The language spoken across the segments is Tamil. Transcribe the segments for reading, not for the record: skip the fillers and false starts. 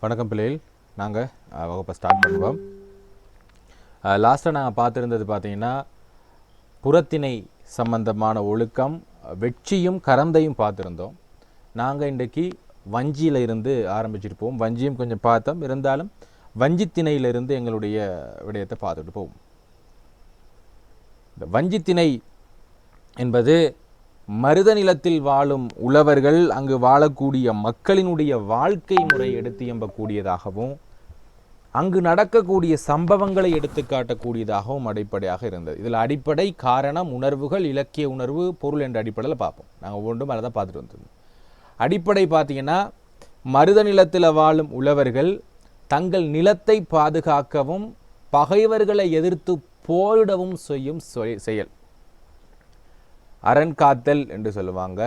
வணக்கம் பிள்ளைகள். நாங்கள் வகுப்பை ஸ்டார்ட் பண்ணுவோம். லாஸ்ட்டாக நாங்கள் பார்த்துருந்தது பார்த்தீங்கன்னா புறத்திணை சம்பந்தமான ஒழுக்கம், வெற்றியும் கரந்தையும் பார்த்துருந்தோம். நாங்கள் இன்றைக்கு வஞ்சியில் இருந்து ஆரம்பிச்சிருப்போம். வஞ்சியும் கொஞ்சம் பார்த்தோம், இருந்தாலும் வஞ்சித்திணையிலிருந்து எங்களுடைய விடயத்தை பார்த்துட்டு போவோம். இந்த வஞ்சித்திணை என்பது மருத நிலத்தில் வாழும் உழவர்கள், அங்கு வாழக்கூடிய மக்களினுடைய வாழ்க்கை முறை எடுத்து எம்பக்கூடியதாகவும், அங்கு நடக்கக்கூடிய சம்பவங்களை எடுத்து காட்டக்கூடியதாகவும் அடிப்படையாக இருந்தது. இதில் அடிப்படை, காரணம், உணர்வுகள், இலக்கிய உணர்வு, பொருள் என்ற அடிப்படையில் பார்ப்போம். நாங்கள் ஒன்றும் அதை தான் பார்த்துட்டு வந்தோம். அடிப்படை பார்த்தீங்கன்னா, மருத நிலத்தில் வாழும் உழவர்கள் தங்கள் நிலத்தை பாதுகாக்கவும் பகைவர்களை எதிர்த்து போரிடவும் செய்யும் செயல் அரண் காத்தல் என்று சொல்லுவாங்க.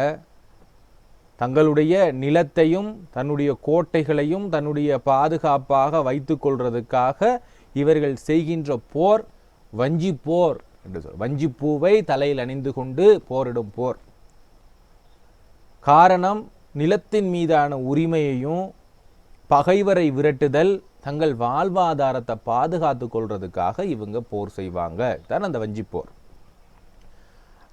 தங்களுடைய நிலத்தையும் தன்னுடைய கோட்டைகளையும் தன்னுடைய பாதுகாப்பாக வைத்து கொள்வதற்காக இவர்கள் செய்கின்ற போர் வஞ்சி போர் என்று வஞ்சிப்பூவை தலையில் அணிந்து கொண்டு போரிடும் போர். காரணம், நிலத்தின் மீதான உரிமையையும் பகைவரை விரட்டுதல், தங்கள் வாழ்வாதாரத்தை பாதுகாத்து கொள்றதுக்காக இவங்க போர் செய்வாங்க. தான் அந்த வஞ்சிப்போர்.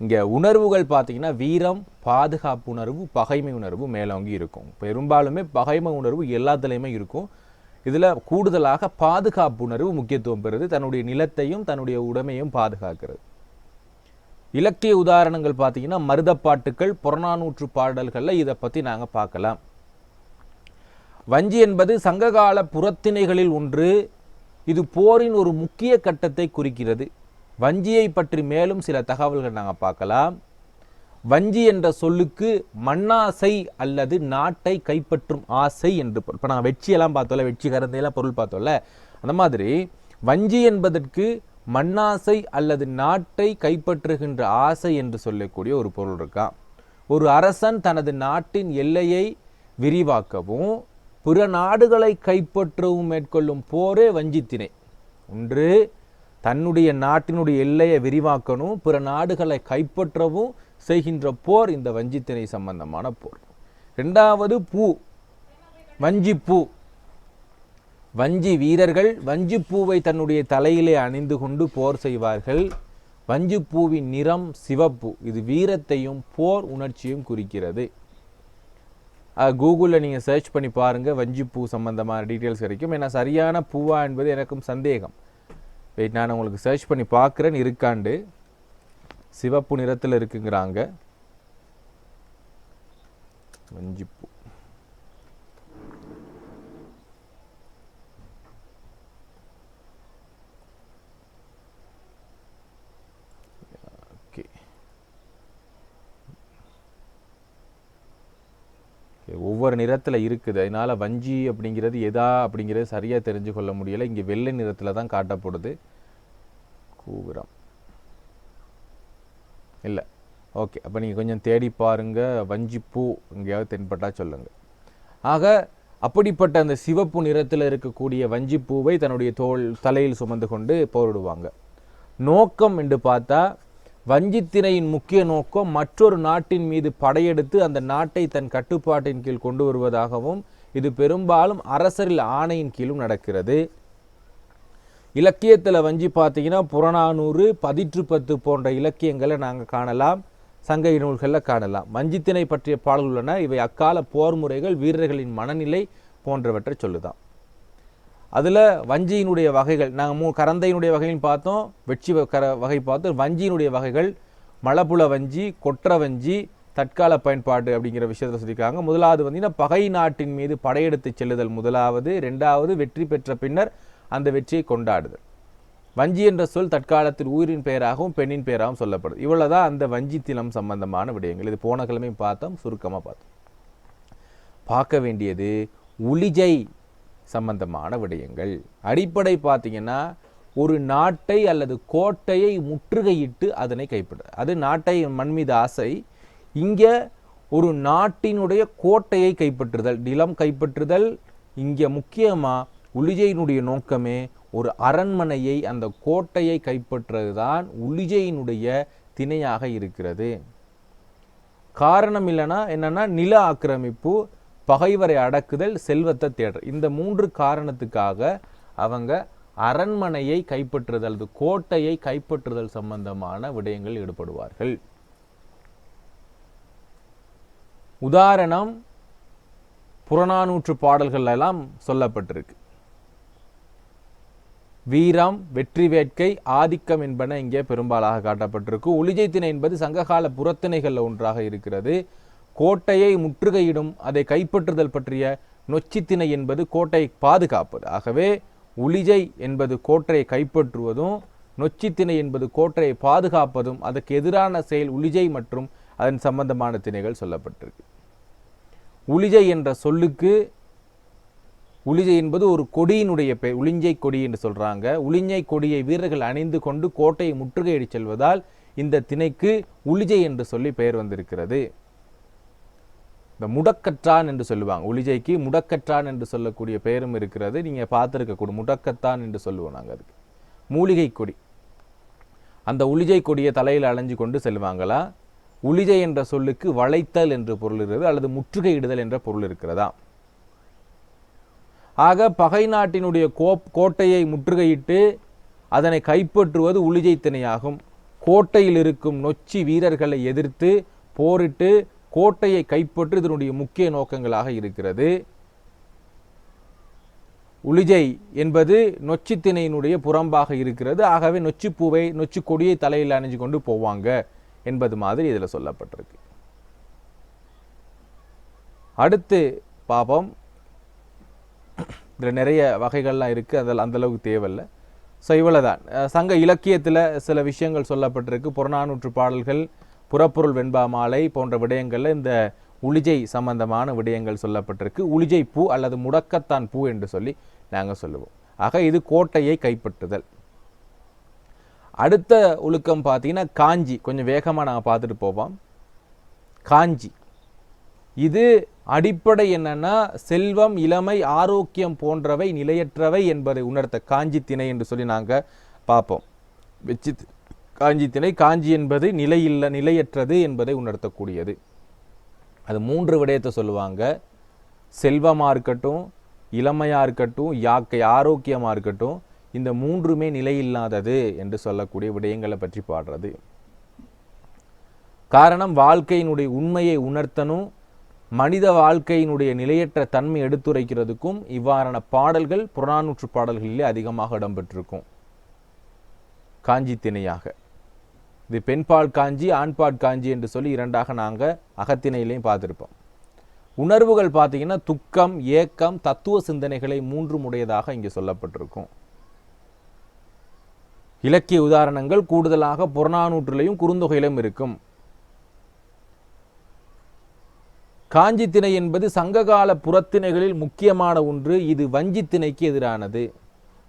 இங்கே உணர்வுகள் பார்த்தீங்கன்னா வீரம், பாதுகாப்பு உணர்வு, பகைமை உணர்வு மேலோங்கி இருக்கும். பெரும்பாலுமே பகைமை உணர்வு எல்லாத்துலேயுமே இருக்கும். இதில் கூடுதலாக பாதுகாப்பு உணர்வு முக்கியத்துவம் பெறுது. தன்னுடைய நிலத்தையும் தன்னுடைய உடைமையும் பாதுகாக்கிறது. இலக்கிய உதாரணங்கள் பார்த்தீங்கன்னா மருதப்பாட்டுக்கள், புறநானூற்று பாடல்களில் இதை பற்றி நாங்கள் பார்க்கலாம். வஞ்சி என்பது சங்ககால புறத்திணைகளில் ஒன்று. இது போரின் ஒரு முக்கிய கட்டத்தை குறிக்கிறது. வஞ்சியை பற்றி மேலும் சில தகவல்கள் நாங்கள் பார்க்கலாம். வஞ்சி என்ற சொல்லுக்கு மண்ணாசை அல்லது நாட்டை கைப்பற்றும் ஆசை என்று. இப்போ நாங்கள் வெற்றியெல்லாம் பார்த்தோம்ல, வெற்றி கரந்தையெல்லாம் பொருள் பார்த்தோம்ல, அந்த மாதிரி வஞ்சி என்பதற்கு மண்ணாசை அல்லது நாட்டை கைப்பற்றுகின்ற ஆசை என்று சொல்லக்கூடிய ஒரு பொருள் இருக்கான். ஒரு அரசன் தனது நாட்டின் எல்லையை விரிவாக்கவும் பிற நாடுகளை கைப்பற்றவும் மேற்கொள்ளும் போரே வஞ்சித்திணை. ஒன்று, தன்னுடைய நாட்டினுடைய எல்லையை விரிவாக்கணும், பிற நாடுகளை கைப்பற்றவும் செய்கின்ற போர் இந்த வஞ்சித்திணை சம்பந்தமான போர். இரண்டாவது பூ, வஞ்சிப்பூ. வஞ்சி வீரர்கள் வஞ்சிப்பூவை தன்னுடைய தலையிலே அணிந்து கொண்டு போர் செய்வார்கள். வஞ்சிப்பூவின் நிறம் சிவப்பு. இது வீரத்தையும் போர் உணர்ச்சியும் குறிக்கிறது. கூகுளில் நீங்கள் சர்ச் பண்ணி பாருங்கள், வஞ்சிப்பூ சம்பந்தமான டீட்டெயில்ஸ் கிடைக்கும். ஏன்னா சரியான பூவா என்பது எனக்கும் சந்தேகம். வெயிட், நான் உங்களுக்கு சர்ச் பண்ணி பார்க்குறேன் இருக்காண்டு. சிவப்பு நிறத்தில் இருக்குங்கிறாங்க வஞ்சிப்பூ. ஓகே, ஒவ்வொரு நிறத்தில் இருக்குது. அதனால் வஞ்சி அப்படிங்கிறது எதா அப்படிங்கிறது சரியாக தெரிஞ்சு கொள்ள முடியலை. இங்கே வெள்ளை நிறத்தில் தான் காட்டப்படுது. கூவிரம் இல்லை. ஓகே, அப்போ நீங்கள் கொஞ்சம் தேடி பாருங்கள். வஞ்சிப்பூ எங்கேயாவது தென்பட்டால் சொல்லுங்கள். ஆக அப்படிப்பட்ட அந்த சிவப்பு நிறத்தில் இருக்கக்கூடிய வஞ்சிப்பூவை தன்னுடைய தலையில் சுமந்து கொண்டு போரிடுவாங்க. நோக்கம் என்று பார்த்தா, வஞ்சித்திணையின் முக்கிய நோக்கம் மற்றொரு நாட்டின் மீது படையெடுத்து அந்த நாட்டை தன் கட்டுப்பாட்டின் கீழ் கொண்டு வருவதாகவும், இது பெரும்பாலும் அரசரில் ஆணையின் கீழும் நடக்கிறது. இலக்கியத்தில் வஞ்சி பார்த்தீங்கன்னா புறநானூறு, 10 போன்ற இலக்கியங்களை நாங்கள் காணலாம், சங்க நூல்களில் காணலாம். வஞ்சித்திணை பற்றிய பாடல்கள் உள்ளன. இவை அக்கால போர் முறைகள், வீரர்களின் மனநிலை போன்றவற்றை சொல்லுதான். அதில் வஞ்சியினுடைய வகைகள் நாங்கள் கரந்தையினுடைய வகையும் பார்த்தோம், வெற்றி வகை பார்த்தோம். வஞ்சியினுடைய வகைகள் மலப்புல வஞ்சி, கொற்ற வஞ்சி, தற்கால பயன்பாடு அப்படிங்கிற விஷயத்தில் சொல்லியிருக்காங்க. முதலாவது வந்தீங்கன்னா பகை நாட்டின் மீது படையெடுத்து செல்லுதல் முதலாவது. ரெண்டாவது, வெற்றி பெற்ற பின்னர் அந்த வெற்றியை கொண்டாடுதல். வஞ்சி என்ற சொல் தற்காலத்தில் ஊரின் பெயராகவும் பெண்ணின் பெயராகவும் சொல்லப்படுது. இவ்வளவுதான் அந்த வஞ்சி தினம் சம்பந்தமான விடயங்கள். இது போன கிழமையும் பார்த்தோம், சுருக்கமாக பார்த்தோம். பார்க்க வேண்டியது உளிஜை சம்பந்தமான விடயங்கள். அடிப்படை பார்த்தீங்கன்னா, ஒரு நாட்டை அல்லது கோட்டையை முற்றுகையிட்டு அதனை கைப்பற்ற, அது நாட்டை மண் மீது ஆசை. இங்கே ஒரு நாட்டினுடைய கோட்டையை கைப்பற்றுதல், நிலம் கைப்பற்றுதல். இங்கே முக்கியமாக உளிஜையினுடைய நோக்கமே ஒரு அரண்மனையை, அந்த கோட்டையை கைப்பற்றுறது தான் உளிஜையினுடைய திணையாக இருக்கிறது. காரணம் இல்லைன்னா என்னன்னா, நில ஆக்கிரமிப்பு, பகைவரை அடக்குதல், செல்வத்தை தேடுற இந்த 3 காரணத்துக்காக அவங்க அரண்மனையை கைப்பற்றுதல், கோட்டையை கைப்பற்றுதல் சம்பந்தமான விடயங்கள் ஈடுபடுவார்கள். உதாரணம் புறநானூற்று பாடல்கள் எல்லாம் சொல்லப்பட்டிருக்கு. வீரம், வெற்றி வேட்கை, ஆதிக்கம் என்பன இங்கே பெரும்பாலாக காட்டப்பட்டிருக்கு. ஒளிஜை திணை என்பது சங்ககால புறத்திணைகள் ஒன்றாக இருக்கிறது. கோட்டையை முற்றுகையிடும், அதை கைப்பற்றுதல் பற்றிய நொச்சித்திணை என்பது கோட்டையை பாதுகாப்பது. ஆகவே ஒளிஜை என்பது கோட்டையை கைப்பற்றுவதும், நொச்சித்திணை என்பது கோட்டையை பாதுகாப்பதும், அதற்கு எதிரான செயல் ஒளிஜை மற்றும் அதன் சம்பந்தமான திணைகள் சொல்லப்பட்டிருக்கு. ஒளிஜை என்ற சொல்லுக்கு, ஒளிஜை என்பது ஒரு கொடியினுடைய பெயர், உளிஞ்சை கொடி என்று சொல்றாங்க. உளிஞ்சை கொடியை வீரர்கள் அணிந்து கொண்டு கோட்டையை முற்றுகையிட செல்வதால் இந்த திணைக்கு ஒளிஜை என்று சொல்லி பெயர் வந்திருக்கிறது. இந்த முடக்கற்றான் என்று சொல்லுவாங்க. ஒளிஜைக்கு முடக்கற்றான் என்று சொல்லக்கூடிய பெயரும் இருக்கிறது. நீங்க பார்த்துருக்கக்கூடிய முடக்கத்தான் என்று சொல்லுவோம் நாங்கள். அதுக்கு மூலிகை கொடி. அந்த ஒளிஜை கொடியை தலையில் அலைஞ்சு கொண்டு செல்வாங்களா. ஒளிஜை என்ற சொல்லுக்கு வளைத்தல் என்று பொருள் இருக்கிறது, அல்லது முற்றுகையிடுதல் என்ற பொருள் இருக்கிறதா. ஆக பகை நாட்டினுடைய கோட்டையை முற்றுகையிட்டு அதனை கைப்பற்றுவது ஒளிஜை திணையாகும். கோட்டையில் இருக்கும் நொச்சி வீரர்களை எதிர்த்து போரிட்டு கோட்டையை கைப்பற்று இதனுடைய முக்கிய நோக்கங்களாக இருக்கிறது. ஒளிஜை என்பது நொச்சி திணையினுடைய புறம்பாக இருக்கிறது. ஆகவே நொச்சி பூவை, நொச்சி கொடியை தலையில் அணிஞ்சு கொண்டு போவாங்க என்பது மாதிரி இதில் சொல்லப்பட்டிருக்கு. அடுத்து பாப்போம். இதில் நிறைய வகைகள்லாம் இருக்குது, அதில் அந்தளவுக்கு தேவையில்லை. ஸோ இவ்வளோதான். சங்க இலக்கியத்தில் சில விஷயங்கள் சொல்லப்பட்டிருக்கு. புறநானூற்று பாடல்கள், புறப்பொருள் வெண்பா மாலை போன்ற விடயங்களில் இந்த ஒளிஜை சம்பந்தமான விடயங்கள் சொல்லப்பட்டிருக்கு. ஒளிஜை பூ அல்லது முடக்கத்தான் பூ என்று சொல்லி நாங்கள் சொல்லுவோம். ஆக இது கோட்டையை கைப்பற்றுதல். அடுத்த ஒழுக்கம் பார்த்தீங்கன்னா காஞ்சி. கொஞ்சம் வேகமாக நாங்கள் பார்த்துட்டு போவோம். காஞ்சி இது அடிப்படை என்னன்னா, செல்வம், இளமை, ஆரோக்கியம் போன்றவை நிலையற்றவை என்பதை உணர்த்த காஞ்சி திணை என்று சொல்லி நாங்கள் பார்ப்போம். வச்சு காஞ்சி திணை, காஞ்சி என்பது நிலையற்றது என்பதை உணர்த்தக்கூடியது. அது 3 விடயத்தை சொல்லுவாங்க. செல்வமாக இருக்கட்டும், இளமையாக இருக்கட்டும், ஆரோக்கியமாக இருக்கட்டும், இந்த 3மே நிலையில்லாதது என்று சொல்லக்கூடிய விடயங்களை பற்றி பாடுறது. காரணம், வாழ்க்கையினுடைய உண்மையை உணர்த்தணும், மனித வாழ்க்கையினுடைய நிலையற்ற தன்மை எடுத்துரைக்கிறதுக்கும் இவ்வாறான பாடல்கள் புறநானூற்று பாடல்களிலே அதிகமாக இடம்பெற்றிருக்கும். காஞ்சி திணையாக இது பெண்பால் காஞ்சி, ஆண்பால் காஞ்சி என்று சொல்லி 2ஆக நாங்கள் அகத்திணையிலையும் பார்த்துருப்போம். உணர்வுகள் பார்த்தீங்கன்னா துக்கம், ஏக்கம், தத்துவ சிந்தனைகளை 3 உடையதாக இங்கே சொல்லப்பட்டிருக்கும். இலக்கிய உதாரணங்கள் கூடுதலாக புறநானூற்றிலையும் குறுந்தொகையிலும் இருக்கும். காஞ்சி திணை என்பது சங்ககால புறத்திணைகளில் முக்கியமான ஒன்று. இது வஞ்சி திணைக்கு எதிரானது.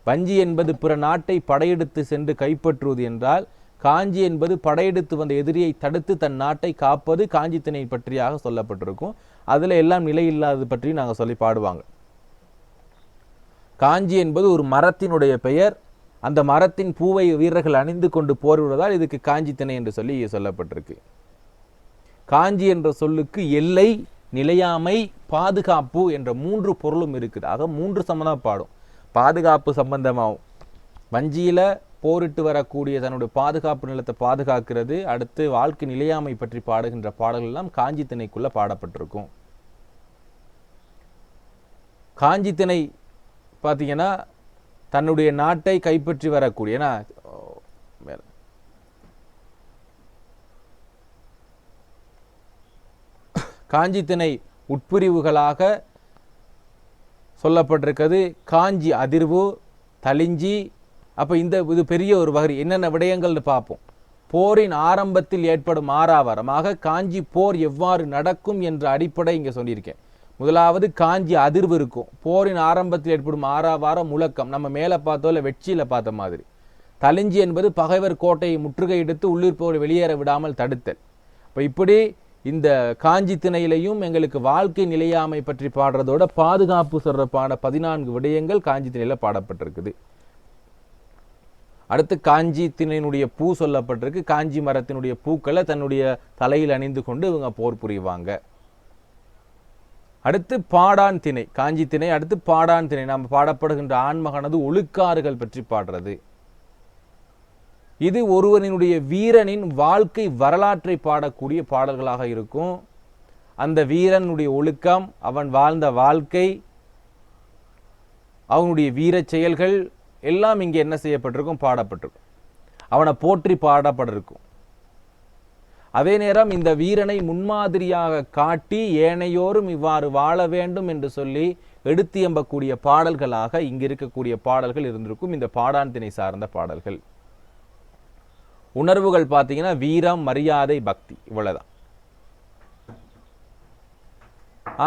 வஞ்சி என்பது பிற நாட்டை படையெடுத்து சென்று கைப்பற்றுவது என்றால், காஞ்சி என்பது படையெடுத்து வந்த எதிரியை தடுத்து தன் நாட்டை காப்பது காஞ்சி திணை பற்றியாக சொல்லப்பட்டிருக்கும். அதில் எல்லாம் நிலை இல்லாதது பற்றி நாங்கள் சொல்லி பாடுவாங்க. காஞ்சி என்பது ஒரு மரத்தினுடைய பெயர். அந்த மரத்தின் பூவை வீரர்கள் அணிந்து கொண்டு போரிடுவதால் இதுக்கு காஞ்சி திணை என்று சொல்லி சொல்லப்பட்டிருக்கு. காஞ்சி என்ற சொல்லுக்கு எல்லை, நிலையாமை, பாதுகாப்பு என்ற 3 பொருளும் இருக்குது. ஆக 3 சம்பந்தமாக பாடும். பாதுகாப்பு சம்பந்தமாகும். வஞ்சியில் போரிட்டு வரக்கூடிய தன்னுடைய பாதுகாப்பு நிலத்தை பாதுகாக்கிறது. அடுத்து வாழ்க்கை நிலையாமை பற்றி பாடுகின்ற பாடல்கள் எல்லாம் காஞ்சி திணைக்குள்ள பாடப்பட்டிருக்கும். காஞ்சி திணை பார்த்தீங்கன்னா தன்னுடைய நாட்டை கைப்பற்றி வரக்கூடிய காஞ்சி திணை உட்பிரிவுகளாக சொல்லப்பட்டிருக்கிறது. காஞ்சி அதிர்வு, தளிஞ்சி. அப்போ இது பெரிய ஒரு வகை. என்னென்ன விடயங்கள்னு பார்ப்போம். போரின் ஆரம்பத்தில் ஏற்படும் ஆறாவாரமாக காஞ்சி போர் எவ்வாறு நடக்கும் என்ற அடிப்படை இங்கே சொல்லியிருக்கேன். முதலாவது காஞ்சி அதிர்வு இருக்கும். போரின் ஆரம்பத்தில் ஏற்படும் ஆறாவாரம் முழக்கம். நம்ம மேலே பார்த்தோம் இல்லை வெற்றியில் பார்த்த மாதிரி. தளிஞ்சி என்பது பகைவர் கோட்டையை முற்றுகையிடுத்து உள்ளிருப்பவரை வெளியேற விடாமல் தடுத்தல். இப்போ இப்படி இந்த காஞ்சி திணையிலையும் எங்களுக்கு வாழ்க்கை நிலையாமை பற்றி பாடுறதோட பாதுகாப்பு சொல்றப்பான 14 விடயங்கள் காஞ்சி திணையில பாடப்பட்டிருக்குது. அடுத்து காஞ்சி திணையினுடைய பூ சொல்லப்பட்டிருக்கு. காஞ்சி மரத்தினுடைய பூக்களை தன்னுடைய தலையில் அணிந்து கொண்டு இவங்க போர் புரிவாங்க. அடுத்து பாடான் திணை, காஞ்சி திணை. அடுத்து பாடான் திணை, நாம் பாடப்படுகின்ற ஆண்மகனது ஒழுக்காறுகள் பற்றி பாடுறது. இது ஒருவனினுடைய வீரனின் வாழ்க்கை வரலாற்றை பாடக்கூடிய பாடல்களாக இருக்கும். அந்த வீரனுடைய ஒழுக்கம், அவன் வாழ்ந்த வாழ்க்கை, அவனுடைய வீர செயல்கள் எல்லாம் இங்கே என்ன செய்யப்பட்டிருக்கும், பாடப்பட்டிருக்கும். அவனை போற்றி பாடப்பட்டிருக்கும். அதே நேரம் இந்த வீரனை முன்மாதிரியாக காட்டி ஏனையோரும் இவ்வாறு வாழ வேண்டும் என்று சொல்லி எடுத்து எம்பக்கூடிய பாடல்களாக இங்கு இருக்கக்கூடிய பாடல்கள் இருந்திருக்கும். இந்த பாடான் திணை சார்ந்த பாடல்கள். உணர்வுகள் பார்த்தீங்கன்னா வீரம், மரியாதை, பக்தி, இவ்வளவுதான்.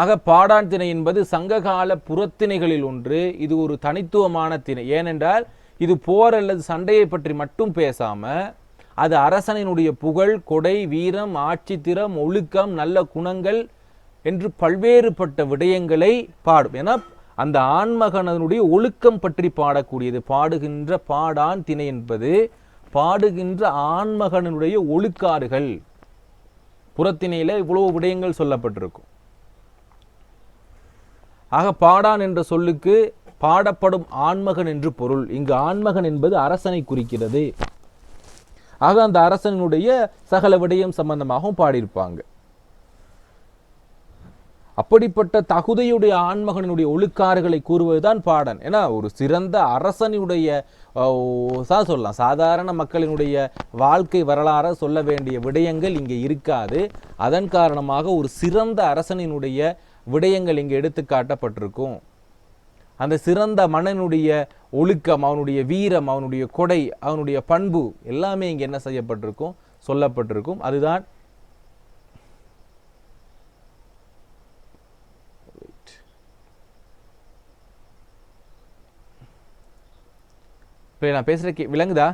ஆக பாடான் திணை என்பது சங்ககால புறத்திணைகளில் ஒன்று. இது ஒரு தனித்துவமான திணை. ஏனென்றால் இது போர் அல்லது சண்டையை பற்றி மட்டும் பேசாம அது அரசனினுடைய புகழ், கொடை, வீரம், ஆட்சி திறம், ஒழுக்கம், நல்ல குணங்கள் என்று பல்வேறுபட்ட விடயங்களை பாடும். ஏன்னா அந்த ஆண்மகனுடைய ஒழுக்கம் பற்றி பாடக்கூடியது. பாடுகின்ற பாடான் திணை என்பது பாடுகின்ற ஆண்மகனுடைய ஒழுக்காறுகள். புறத்திணையில இவ்வளவு விடயங்கள் சொல்லப்பட்டிருக்கும். ஆக பாடான் என்ற சொல்லுக்கு பாடப்படும் ஆண்மகன் என்று பொருள். இங்கு ஆண்மகன் என்பது அரசனை குறிக்கிறது. ஆக அந்த அரசனுடைய சகல விடயம் சம்பந்தமாகவும் பாடியிருப்பாங்க. அப்படிப்பட்ட தகுதியுடைய ஆண்மகனுடைய ஒழுக்காறுகளை கூறுவதுதான் பாடன். ஏன்னா ஒரு சிறந்த அரசனுடைய சொல்லலாம், சாதாரண மக்களினுடைய வாழ்க்கை வரலாறு சொல்ல வேண்டிய விடயங்கள் இங்கே இருக்காது. அதன் காரணமாக ஒரு சிறந்த அரசனினுடைய விடயங்கள் இங்கே எடுத்து காட்டப்பட்டிருக்கும். அந்த சிறந்த மன்னனுடைய ஒழுக்கம், அவனுடைய வீரம், அவனுடைய கொடை, அவனுடைய பண்பு எல்லாமே இங்கே என்ன செய்யப்பட்டிருக்கும், சொல்லப்பட்டிருக்கும். அதுதான் நான் பேசுற விளங்குதா?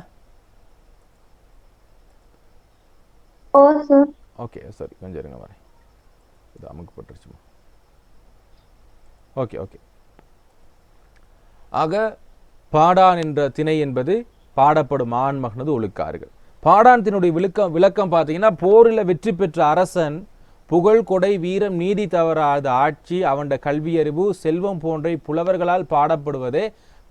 ஓகே, சரி, கொஞ்சம் இருங்க வரேன். இது அமுக்கு போட்டுருச்சுமா. Okay okay. ஆக பாடான் என்ற திணை என்பது பாடப்படும் ஆண்மகனது ஒழுக்காறுகள். பாடான் திணையுடைய விளக்கம் பார்த்தீங்கன்னா, போரில் வெற்றி பெற்ற அரசன் புகழ், கொடை, வீரம், நீதி தவறாத ஆட்சி, அவனுடைய கல்வியறிவு, செல்வம் போன்ற புலவர்களால் பாடப்படுவதே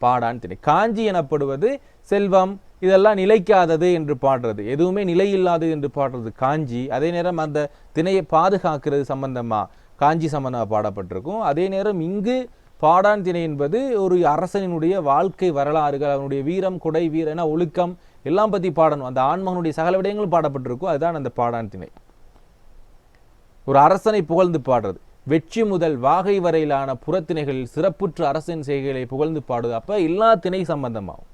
பாடான் திணை. காஞ்சி எனப்படுவது செல்வம் இதெல்லாம் நிலைக்காதது என்று பாடுறது, எதுவுமே நிலையில்லாதது என்று பாடுறது காஞ்சி. அதே நேரம் அந்த திணையை பாதுகாக்கிறது சம்பந்தமா காஞ்சி சம்பந்தமாக பாடப்பட்டிருக்கும். அதே நேரம் இங்கு பாடான் திணை என்பது ஒரு அரசனினுடைய வாழ்க்கை வரலாறுகள், அவனுடைய வீரம், கொடை, வீரன, ஒழுக்கம் எல்லாம் பற்றி பாடணும். அந்த ஆண்மகனுடைய சகல விடயங்களும் பாடப்பட்டிருக்கும். அதுதான் அந்த பாடான் திணை. ஒரு அரசனை புகழ்ந்து பாடுறது. வெற்றி முதல் வாகை வரையிலான புறத்திணைகளில் சிறப்புற்ற அரசின் செய்கைகளை புகழ்ந்து பாடுது. அப்ப எல்லா திணை சம்பந்தமாகும்.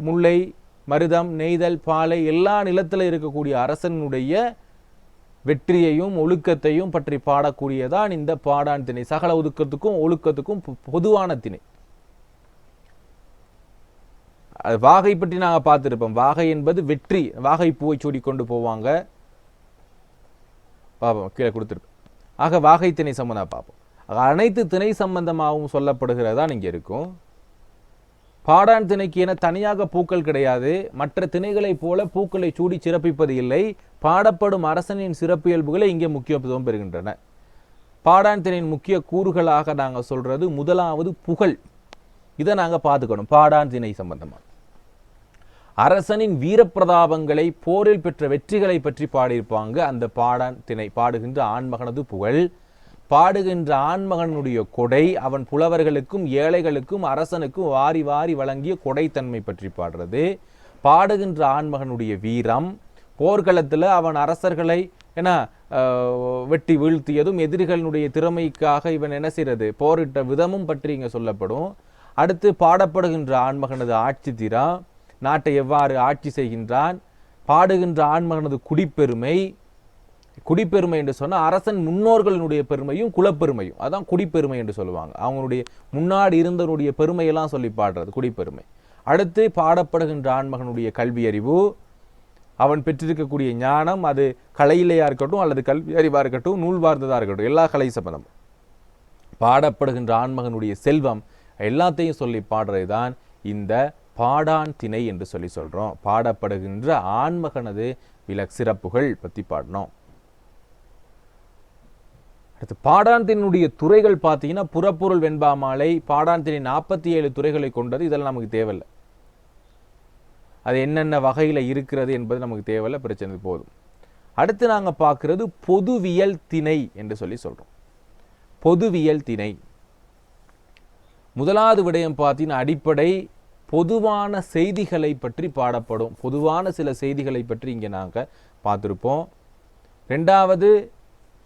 முல்லை, மருதம், நெய்தல், பாலை எல்லா நிலத்தில் இருக்கக்கூடிய அரசனுடைய வெற்றியையும் ஒழுக்கத்தையும் பற்றி பாடக்கூடியதான் இந்த பாடான் திணை. சகல ஒதுக்கத்துக்கும் ஒழுக்கத்துக்கும் பொதுவான திணை. வாகை பற்றி நாங்கள் பார்த்துருப்போம். வாகை என்பது வெற்றி, வாகை பூவை சூடி கொண்டு போவாங்க. பார்ப்போம், கீழே கொடுத்துருப்போம். ஆக வாகை திணை சம்பந்தம் பார்ப்போம். அனைத்து திணை சம்பந்தமாகவும் சொல்லப்படுகிறதான் இங்கே இருக்கும். பாடான் திணைக்கு என தனியாக பூக்கள் கிடையாது. மற்ற திணைகளைப் போல பூக்களை சூடி சிறப்பிப்பது இல்லை. பாடப்படும் அரசனின் சிறப்பியல்புகளை இங்கே முக்கியத்துவம் பெறுகின்றன. பாடான் திணையின் முக்கிய கூறுகளாக நாங்கள் சொல்றது முதலாவது புகழ். இதை நாங்கள் பார்த்துக்கணும். பாடான் திணை சம்பந்தமாக அரசனின் வீரப்பிரதாபங்களை, போரில் பெற்ற வெற்றிகளை பற்றி பாடியிருப்பாங்க. அந்த பாடான் திணை பாடுகின்ற ஆண்மகனது புகழ், பாடுகின்ற ஆண்மகனுடைய கொடை, அவன் புலவர்களுக்கும் ஏழைகளுக்கும் அரசனுக்கும் வாரி வாரி வழங்கிய கொடைத்தன்மை பற்றி பாடுறது. பாடுகின்ற ஆண்மகனுடைய வீரம், போர்க்களத்தில் அவன் அரசர்களை வெட்டி வீழ்த்தியதும் எதிரிகளுடைய திறமைக்காக இவன் என்ன செய்யறது போரிட்ட விதமும் பற்றி இங்கே சொல்லப்படும். அடுத்து பாடப்படுகின்ற ஆண்மகனது ஆட்சி திறம், நாட்டை எவ்வாறு ஆட்சி செய்கின்றான். பாடுகின்ற ஆண்மகனது குடிப்பெருமை. குடிப்பெருமை என்று சொன்னால் அரசன் முன்னோர்களினுடைய பெருமையும் குலப்பெருமையும், அதான் குடிப்பெருமை என்று சொல்லுவாங்க. அவங்களுடைய முன்னாடி இருந்தவருடைய பெருமையெல்லாம் சொல்லி பாடுறது குடிப்பெருமை. அடுத்து பாடப்படுகின்ற ஆண்மகனுடைய கல்வி அறிவு, அவன் பெற்றிருக்கக்கூடிய ஞானம், அது கலையிலையா இருக்கட்டும் அல்லது கல்வி அறிவாக இருக்கட்டும், நூல் வார்ந்ததாக இருக்கட்டும், எல்லா கலை சம்பந்தம். பாடப்படுகின்ற ஆண்மகனுடைய செல்வம் எல்லாத்தையும் சொல்லி பாடுறது தான் இந்த பாடான் திணை என்று சொல்லி சொல்றோம். பாடப்படுகின்ற ஆண்மகனது சிறப்புகள் பற்றி பாடணும். அடுத்து பாடாண்தினுடைய துறைகள் பார்த்தீங்கன்னா புறப்பொருள் வெண்பா மாலை பாடாண்திணை 47 துறைகளை கொண்டது. இதெல்லாம் நமக்கு தேவையில்லை. அது என்னென்ன வகையில் இருக்கிறது என்பது நமக்கு தேவையில்லை, பிரச்சனை போதும். அடுத்து நாங்கள் பார்க்கறது பொதுவியல் திணை என்று சொல்கிறோம். பொதுவியல் திணை முதலாவது விடயம் பார்த்தீங்கன்னா அடிப்படை பொதுவான செய்திகளை பற்றி பாடப்படும். பொதுவான சில செய்திகளை பற்றி இங்கே நாங்கள் பார்த்துருப்போம். ரெண்டாவது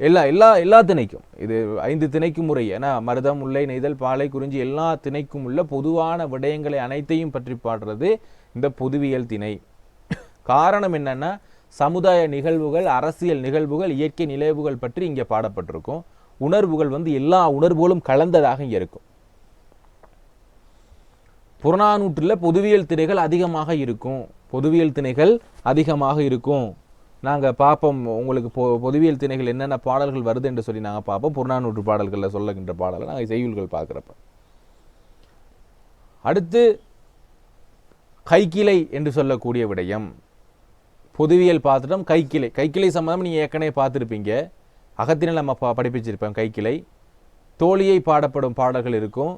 எல்லா திணைக்கும், இது 5 திணைக்கும் முறை, ஏன்னா மருதம், முல்லை, நெய்தல், பாலை, குறிஞ்சி எல்லா திணைக்கும் உள்ள பொதுவான விடயங்களை அனைத்தையும் பற்றி பாடுறது இந்த பொதுவியல் திணை. காரணம் என்னன்னா சமுதாய நிகழ்வுகள், அரசியல் நிகழ்வுகள், இயற்கை நிகழ்வுகள் பற்றி இங்கே பாடப்பட்டிருக்கும். உணர்வுகள் எல்லா உணர்வுகளும் கலந்ததாக இங்கே இருக்கும். புறநானூற்றில் பொதுவியல் திணைகள் அதிகமாக இருக்கும். பொதுவியல் திணைகள் அதிகமாக இருக்கும். நாங்கள் பார்ப்போம் உங்களுக்கு பொதுவியல் திணைகள் என்னென்ன பாடல்கள் வருது என்று சொல்லி நாங்கள் பார்ப்போம். புறநானூற்று பாடல்களில் சொல்லுகின்ற பாடல்கள் நாங்கள் செய்யுள்கள் பார்க்குறப்ப. அடுத்து கைக்கிளை என்று சொல்லக்கூடிய விடயம். பொதுவியல் பார்த்துட்டோம். கைக்கிளை சம்பந்தம் நீங்கள் ஏற்கனவே பார்த்துருப்பீங்க. அகத்தினில் நம்ம படிப்பிச்சிருப்போம். கைக்கிளை தோழியை பாடப்படும் பாடல்கள் இருக்கும்.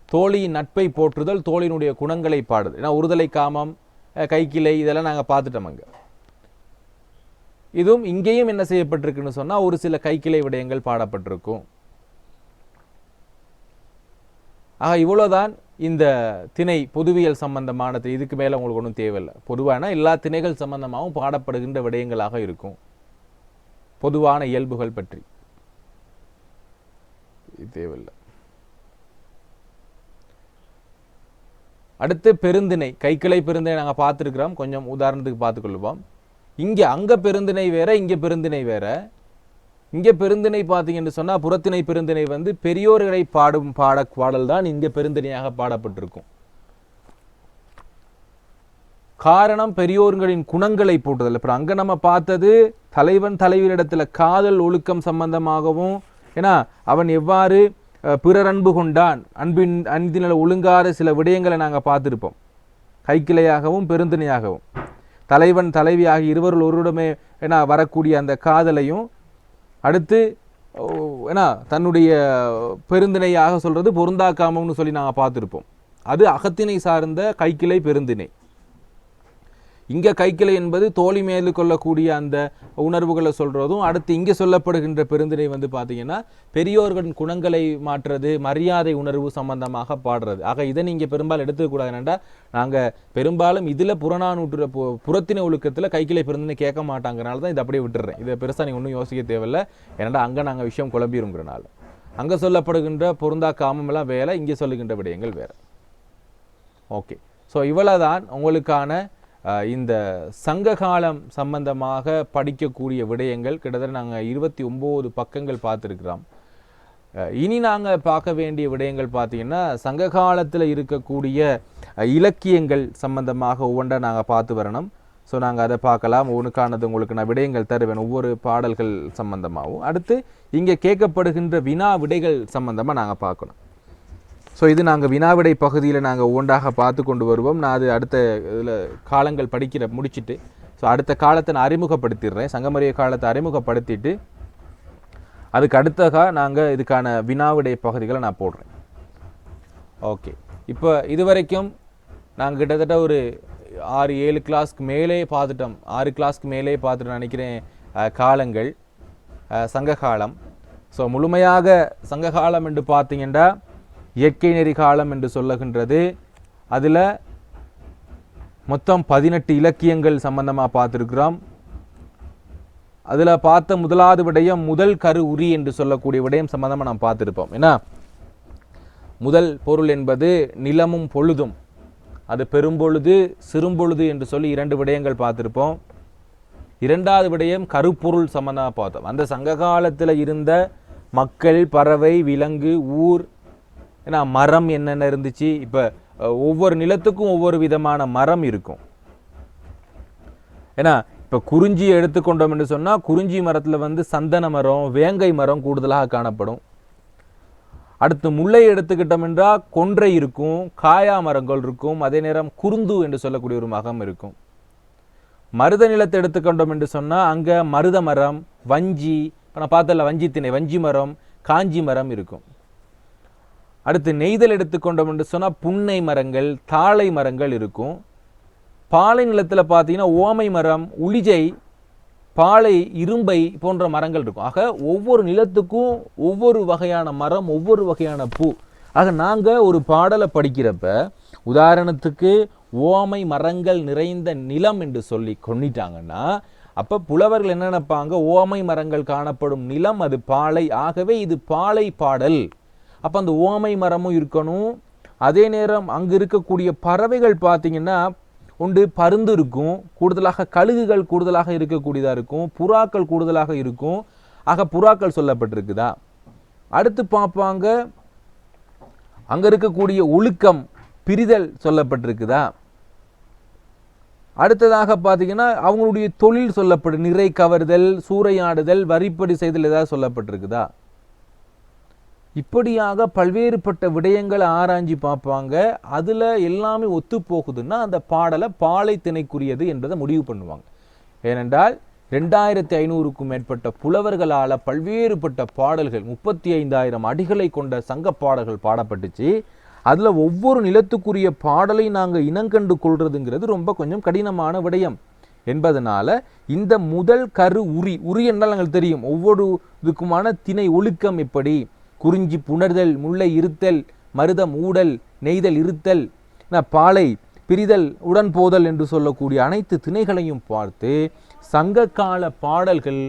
தோழியின் நட்பை போற்றுதல், தோழியினுடைய குணங்களை பாடுது. ஏன்னா ஒருதலை காமம், கைக்கிளை இதெல்லாம் நாங்கள் பார்த்துட்டோம். அங்கே இதுவும் இங்கேயும் என்ன செய்யப்பட்டிருக்குன்னு சொன்னால் ஒரு சில கைக்கிளை விடயங்கள் பாடப்பட்டிருக்கும். ஆக இவ்வளோதான் இந்த திணை பொதுவியல் சம்பந்தமானது. இதுக்கு மேலே உங்களுக்கு ஒன்றும் தேவையில்லை. பொதுவான எல்லா திணைகள் சம்பந்தமாகவும் பாடப்படுகின்ற விடயங்களாக இருக்கும். பொதுவான இயல்புகள் பற்றி தேவையில்லை. அடுத்து பெருந்திணை, கைக்கிளை பெருந்திணை நாங்கள் பார்த்துருக்கிறோம். கொஞ்சம் உதாரணத்துக்கு பார்த்துக்கொள்வோம். அங்கே பெருந்திணை வேற, இங்கே பெருந்திணை வேற. இங்கே பெருந்திணை பார்த்தீங்கன்னு சொன்னால் புறத்திணை பெருந்திணை பெரியோர்களை பாடும் பாடல் தான் இங்கே பெருந்திணையாக பாடப்பட்டிருக்கும். காரணம் பெரியோர்களின் குணங்களை போட்டுதல். அப்புறம் அங்கே நம்ம பார்த்தது தலைவன் தலைவரிடத்துல காதல் ஒழுக்கம் சம்பந்தமாகவும், ஏன்னா அவன் எவ்வாறு பிறர் அன்பு கொண்டான், அன்பின் ஒழுங்காத சில விடயங்களை நாங்கள் பார்த்துருப்போம். கைக்கிளையாகவும் பெருந்திணையாகவும் தலைவன் தலைவியாகி இருவருள் ஒருவருடமே வரக்கூடிய அந்த காதலையும், அடுத்து தன்னுடைய பெருந்திணையாக சொல்றது பொருந்தா காமம்னு சொல்லி நாங்கள் பார்த்துருப்போம். அது அகத்திணை சார்ந்த கைக்கிளை பெருந்திணை. இங்கே கைக்கிளை என்பது தோழி மேலு கொள்ளக்கூடிய அந்த உணர்வுகளை சொல்றதும், அடுத்து இங்கே சொல்லப்படுகின்ற பெருந்திணை பார்த்தீங்கன்னா பெரியோர்களின் குணங்களை மாற்றுறது, மரியாதை உணர்வு சம்பந்தமாக பாடுறது. ஆக இதை நீங்கள் பெரும்பாலும் எடுத்துக்கூடாது. என்னென்னா நாங்கள் பெரும்பாலும் இதில் புறநானூற்று புறத்திணை ஒழுக்கத்தில் கைக்கிளை பெருந்திணை கேட்க மாட்டாங்கிறனால தான் இதை அப்படியே விட்டுறேன். இதை பெருசாக நீங்கள் ஒன்றும் யோசிக்க தேவையில்லை. ஏன்னா அங்கே நாங்கள் விஷயம் குழம்பிருங்கிறனால அங்கே சொல்லப்படுகின்ற பொருந்தா காமம் எல்லாம் வேலை, இங்கே சொல்லுகின்ற விடயங்கள் வேறு. ஓகே, ஸோ இவ்வளவுதான் உங்களுக்கான இந்த சங்ககாலம் சம்பந்தமாக படிக்கக்கூடிய விடயங்கள். கிட்டத்தட்ட நாங்கள் 29 பக்கங்கள் பார்த்துருக்கிறோம். இனி நாங்கள் பார்க்க வேண்டிய விடயங்கள் பார்த்தீங்கன்னா சங்ககாலத்தில் இருக்கக்கூடிய இலக்கியங்கள் சம்பந்தமாக ஒவ்வொன்றா நாங்கள் பார்த்து வரணும். ஸோ நாங்கள் அதை பார்க்கலாம். ஒன்றுக்கானது உங்களுக்கு நான் விடயங்கள் தருவேன் ஒவ்வொரு பாடல்கள் சம்பந்தமாகவும். அடுத்து இங்கே கேட்கப்படுகின்ற வினா விடைகள் சம்பந்தமாக நாங்கள் பார்க்கணும். ஸோ இது நாங்கள் வினாவிடை பகுதியில் நாங்கள் ஒவ்வொன்றாக பார்த்து கொண்டு வருவோம். நான் அது அடுத்த இதில் காலங்கள் முடிச்சுட்டு ஸோ அடுத்த காலத்தை நான் அறிமுகப்படுத்திடுறேன். சங்கமறிய காலத்தை அறிமுகப்படுத்திட்டு அதுக்கு அடுத்ததாக நாங்கள் இதுக்கான வினாவிடை பகுதிகளை நான் போடுறேன். ஓகே, இப்போ இது வரைக்கும் நாங்கள் கிட்டத்தட்ட ஒரு 6-7 கிளாஸ்க்கு மேலே பார்த்துட்டோம். 6 கிளாஸ்க்கு மேலே பார்த்துட்டு நினைக்கிறேன் காலங்கள் சங்ககாலம். ஸோ முழுமையாக சங்ககாலம் என்று பார்த்தீங்கன்னா இயற்கை நெறி காலம் என்று சொல்லுகின்றது. அதில் மொத்தம் 18 இலக்கியங்கள் சம்பந்தமாக பார்த்துருக்கிறோம். அதில் பார்த்த முதலாவது விடயம் முதல் கரு உரி என்று சொல்லக்கூடிய விடயம் சம்பந்தமாக நாம் பார்த்துருப்போம். ஏன்னா முதல் பொருள் என்பது நிலமும் பொழுதும், அது பெரும்பொழுது சிறும்பொழுது என்று சொல்லி 2 விடயங்கள் பார்த்துருப்போம். இரண்டாவது விடயம் கருப்பொருள் சம்பந்தமாக பார்த்தோம். அந்த சங்க காலத்தில் இருந்த மக்கள், பறவை, விலங்கு, ஊர், ஏன்னா மரம் என்னென்ன இருந்துச்சு. இப்போ ஒவ்வொரு நிலத்துக்கும் ஒவ்வொரு விதமான மரம் இருக்கும். ஏன்னா இப்போ குறிஞ்சியை எடுத்துக்கொண்டோம் என்று சொன்னால் குறிஞ்சி மரத்தில் சந்தன மரம், வேங்கை மரம் கூடுதலாக காணப்படும். அடுத்து முல்லை எடுத்துக்கிட்டோம் என்றால் கொன்றை இருக்கும், காயா மரங்கள் இருக்கும். அதே நேரம் குறுந்து என்று சொல்லக்கூடிய ஒரு மரம் இருக்கும். மருத நிலத்தை எடுத்துக்கொண்டோம் என்று சொன்னால் அங்கே மருத மரம், வஞ்சி, நான் பார்த்தல வஞ்சித்திணை, வஞ்சி மரம், காஞ்சி மரம் இருக்கும். அடுத்து நெய்தல் எடுத்துக்கொண்டோம் என்று சொன்னால் புன்னை மரங்கள், தாழை மரங்கள் இருக்கும். பாலை நிலத்தில் பார்த்தீங்கன்னா ஓமை மரம், உளிஜை, பாலை, இரும்பை போன்ற மரங்கள் இருக்கும். ஆக ஒவ்வொரு நிலத்துக்கும் ஒவ்வொரு வகையான மரம், ஒவ்வொரு வகையான பூ. ஆக நாங்கள் ஒரு பாடலை படிக்கிறப்ப உதாரணத்துக்கு ஓமை மரங்கள் நிறைந்த நிலம் என்று சொல்லி கொண்டுட்டாங்கன்னா அப்போ புலவர்கள் என்ன நினைப்பாங்க, ஓமை மரங்கள் காணப்படும் நிலம் அது பாலை, ஆகவே இது பாலை பாடல். அப்போ அந்த ஓமை மரமும் இருக்கணும். அதே நேரம் அங்கே இருக்கக்கூடிய பறவைகள் பார்த்தீங்கன்னா ஒன்று பருந்து இருக்கும், கூடுதலாக கழுகுகள் கூடுதலாக இருக்கக்கூடியதாக இருக்கும், புறாக்கள் கூடுதலாக இருக்கும். ஆக புறாக்கள் சொல்லப்பட்டிருக்குதா. அடுத்து பார்ப்பாங்க அங்கே இருக்கக்கூடிய ஒழுக்கம், பிரிதல் சொல்லப்பட்டிருக்குதா. அடுத்ததாக பார்த்தீங்கன்னா அவங்களுடைய தொழில் சொல்லப்படு, நிறை கவர்தல், சூறையாடுதல், வரிப்படி செய்தல் ஏதாவது சொல்லப்பட்டிருக்குதா. இப்படியாக பல்வேறுபட்ட விடயங்களை ஆராய்ச்சி பார்ப்பாங்க. அதில் எல்லாமே ஒத்து போகுதுன்னா அந்த பாடலை பாலை திணைக்குரியது என்பதை முடிவு பண்ணுவாங்க. ஏனென்றால் 2500க்கும் மேற்பட்ட புலவர்களால் பல்வேறுபட்ட பாடல்கள், 35,000 அடிகளை கொண்ட சங்க பாடல்கள் பாடப்பட்டுச்சு. அதில் ஒவ்வொரு நிலத்துக்குரிய பாடலை நாங்கள் இனங்கண்டு கொள்றதுங்கிறது ரொம்ப கொஞ்சம் கடினமான விடயம் என்பதனால இந்த முதல் கரு உரி என்றால் நாங்கள் தெரியும் ஒவ்வொரு இதுக்குமான திணை ஒழுக்கம் எப்படி, குறிஞ்சி புணர்தல், முல்லை இருத்தல், மருதம் ஊடல், நெய்தல் இருத்தல், பாலை பிரிதல், உடன் போதல் என்று சொல்லக்கூடிய அனைத்து திணைகளையும் பார்த்து சங்ககால பாடல்கள்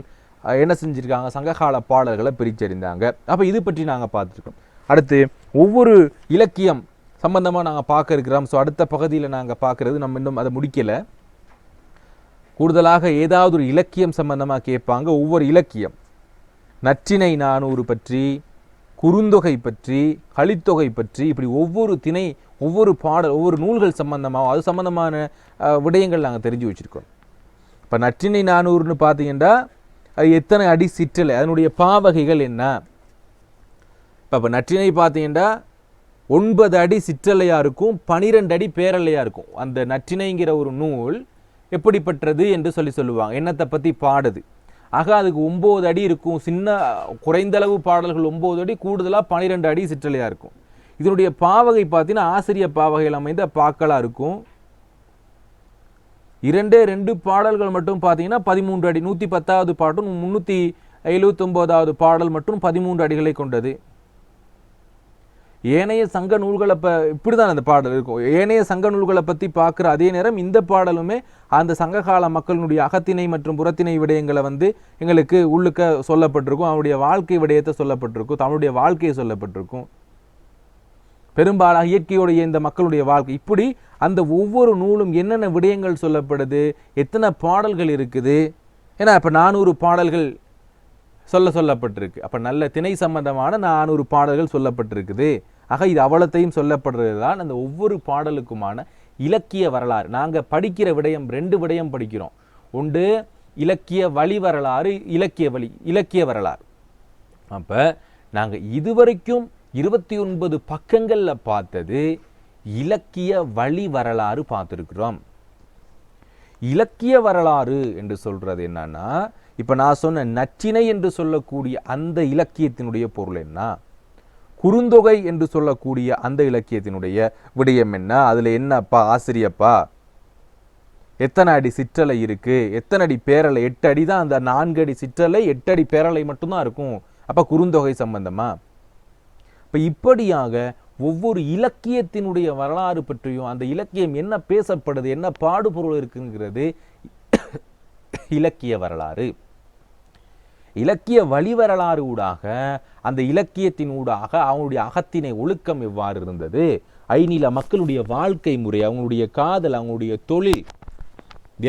என்ன செஞ்சுருக்காங்க, சங்ககால பாடல்களை பிரிச்சறிந்தாங்க. அப்போ இது பற்றி நாங்கள் பார்த்துருக்கோம். அடுத்து ஒவ்வொரு இலக்கியம் சம்பந்தமாக நாங்கள் பார்க்க இருக்கிறோம். ஸோ அடுத்த பகுதியில் நாங்கள் பார்க்குறது நம்ம இன்னும் அதை முடிக்கலை. கூடுதலாக ஏதாவது ஒரு இலக்கியம் சம்பந்தமாக கேட்பாங்க. ஒவ்வொரு இலக்கியம் நற்றிணை 400 பற்றி, குறுந்தொகை பற்றி, கலித்தொகை பற்றி, இப்படி ஒவ்வொரு திணை, ஒவ்வொரு பாடல், ஒவ்வொரு நூல்கள் சம்பந்தமாக அது சம்பந்தமான விடயங்கள் நாங்கள் தெரிஞ்சு வச்சுருக்கோம். இப்போ நற்றிணை 400ன்னு பார்த்தீங்கன்னா அது எத்தனை அடி சிற்றலை, அதனுடைய பாவகைகள் என்ன. இப்போ நற்றிணை பார்த்தீங்கன்னா 9 அடி சிற்றலையாக இருக்கும், 12 அடி பேரலையாக இருக்கும். அந்த நற்றிணைங்கிற ஒரு நூல் எப்படிப்பட்டது என்று சொல்லுவாங்க, என்னத்தை பற்றி பாடுது. ஆக அதுக்கு 9 அடி இருக்கும், சின்ன குறைந்தளவு பாடல்கள் 9 அடி, கூடுதலாக 12 அடி சிற்றலையாக இருக்கும். இதனுடைய பாவகை பார்த்தீங்கன்னா ஆசிரியர் பாவகையில் அமைந்த பாக்களாக இருக்கும். 2 பாடல்கள் மட்டும் பார்த்தீங்கன்னா 13 அடி, 110வது பாட்டும் 379வது பாடல் மட்டும் 13 அடிகளை கொண்டது. ஏனைய சங்க நூல்களை இப்படி தான் அந்த பாடல் இருக்கும். ஏனைய சங்க நூல்களை பற்றி பார்க்குற அதே நேரம் இந்த பாடலுமே அந்த சங்ககால மக்களினுடைய அகத்திணை மற்றும் புறத்திணை விடயங்களை எங்களுக்கு உள்ளுக்க சொல்லப்பட்டிருக்கும். அவருடைய வாழ்க்கை விடயத்தை சொல்லப்பட்டிருக்கும், தமிழுடைய வாழ்க்கையை சொல்லப்பட்டிருக்கும். பெரும்பாலாக இயற்கையுடைய இந்த மக்களுடைய வாழ்க்கை, இப்படி அந்த ஒவ்வொரு நூலும் என்னென்ன விடயங்கள் சொல்லப்படுது, எத்தனை பாடல்கள் இருக்குது. ஏன்னா இப்போ 400 பாடல்கள் சொல்லப்பட்டிருக்கு. அப்போ நல்ல திணை சம்பந்தமான 400 பாடல்கள் சொல்லப்பட்டிருக்குது. ஆக இது அவ்வளத்தையும் சொல்லப்படுறது தான் அந்த ஒவ்வொரு பாடலுக்குமான இலக்கிய வரலாறு. நாங்கள் படிக்கிற விடயம் 2 விடயம் படிக்கிறோம். ஒன்று இலக்கிய வழி வரலாறு, இலக்கிய வரலாறு. அப்போ நாங்கள் இதுவரைக்கும் 29 பக்கங்களில் பார்த்தது இலக்கிய வழி வரலாறு பார்த்துருக்குறோம். இலக்கிய வரலாறு என்று சொல்றது என்னன்னா, இப்போ நான் சொன்ன நற்றிணை என்று சொல்லக்கூடிய அந்த இலக்கியத்தினுடைய பொருள் என்ன, குறுந்தொகை என்று சொல்லக்கூடிய அந்த இலக்கியத்தினுடைய விடயம் என்ன, அதில் என்னப்பா ஆசிரியப்பா, எத்தனை அடி சிற்றலை இருக்கு, எத்தனை அடி பேரலை, 8 அடி தான் அந்த 4 அடி சிற்றலை, 8 அடி பேரலை மட்டும்தான் இருக்கும். அப்போ குறுந்தொகை சம்பந்தமா. இப்போ இப்படியாக ஒவ்வொரு இலக்கியத்தினுடைய வரலாறு பற்றியும் அந்த இலக்கியம் என்ன பேசப்படுது, என்ன பாடுபொருள் இருக்குங்கிறது இலக்கிய வரலாறு. இலக்கிய வழி வரலாறு ஊடாக அந்த இலக்கியத்தின் ஊடாக அவங்களுடைய அகத்தினை ஒழுக்கம் எவ்வாறு இருந்தது, ஐநில மக்களுடைய வாழ்க்கை முறை, அவங்களுடைய காதல், அவங்களுடைய தொழில்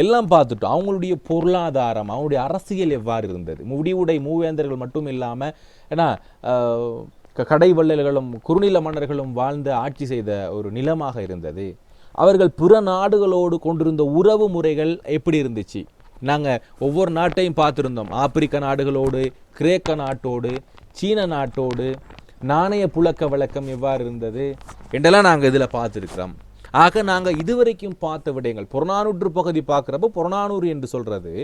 எல்லாம் பார்த்துட்டோம். அவங்களுடைய பொருளாதாரம், அவங்களுடைய அரசியல் எவ்வாறு இருந்தது. முடிவுடை மூவேந்தர்கள் மட்டும் இல்லாமல் ஏன்னா கடை வள்ளல்களும் குறுநில மன்னர்களும் வாழ்ந்த ஆட்சி செய்த ஒரு நிலமாக இருந்தது. அவர்கள் பிற நாடுகளோடு கொண்டிருந்த உறவு முறைகள் எப்படி இருந்துச்சு. நாங்கள் ஒவ்வொரு நாட்டையும் பார்த்துருந்தோம். ஆப்பிரிக்க நாடுகளோடு, கிரேக்க நாட்டோடு, சீன நாட்டோடு நாணய புழக்க வழக்கம் எவ்வாறு இருந்தது என்றெல்லாம் நாங்கள் இதில் பார்த்துருக்கிறோம். ஆக நாங்கள் இதுவரைக்கும் பார்த்த விடயங்கள் புறநானூற்று பகுதி பார்க்குறப்போ புறநானூறு என்று சொல்கிறது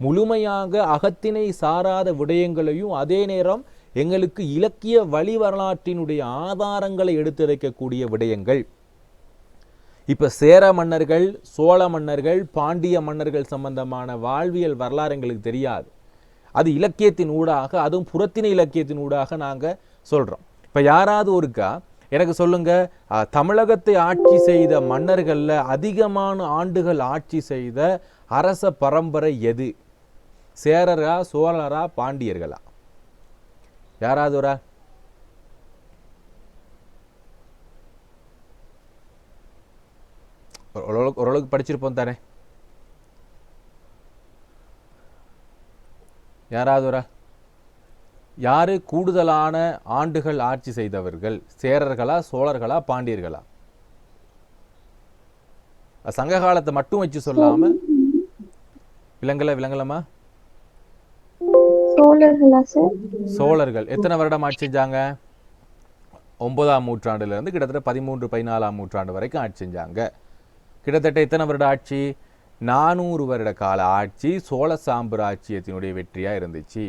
முழுமையாக அகத்தினை சாராத விடயங்களையும் அதே நேரம் எங்களுக்கு இலக்கிய வழி வரலாற்றினுடைய ஆதாரங்களை எடுத்துரைக்கக்கூடிய விடயங்கள். இப்ப சேர மன்னர்கள், சோழ மன்னர்கள், பாண்டிய மன்னர்கள் சம்பந்தமான வாழ்வியல் வரலாறு எங்களுக்கு தெரியாது. அது இலக்கியத்தின் ஊடாக, அதுவும் புறத்தின இலக்கியத்தின் ஊடாக நாங்க சொல்றோம். இப்ப யாராவது ஒருக்கா எனக்கு சொல்லுங்க, தமிழகத்தை ஆட்சி செய்த மன்னர்கள்ல அதிகமான ஆண்டுகள் ஆட்சி செய்த அரச பரம்பரை எது? சேரரா, சோழரா, பாண்டியர்களா? யாராவது ஓரளவுக்கு படிச்சிருப்போம் தானே? யாராவது யாரு கூடுதலான ஆண்டுகள் ஆட்சி செய்தவர்கள்? சேரர்களா, சோழர்களா, பாண்டியர்களா? சங்க காலத்தை மட்டும் வச்சு சொல்லாம விளங்கலமா? சோழர்கள் எத்தனை வருடம் ஆட்சி செஞ்சாங்க? 9ஆம் நூற்றாண்டுல இருந்து கிட்டத்தட்ட 13-14ஆம் நூற்றாண்டு வரைக்கும் ஆட்சி செஞ்சாங்க. கிட்டத்தட்ட எத்தனை வருட ஆட்சி? 400 வருட கால ஆட்சி சோழ சாம்ராஜ்யத்தினுடைய வெற்றியா இருந்துச்சு.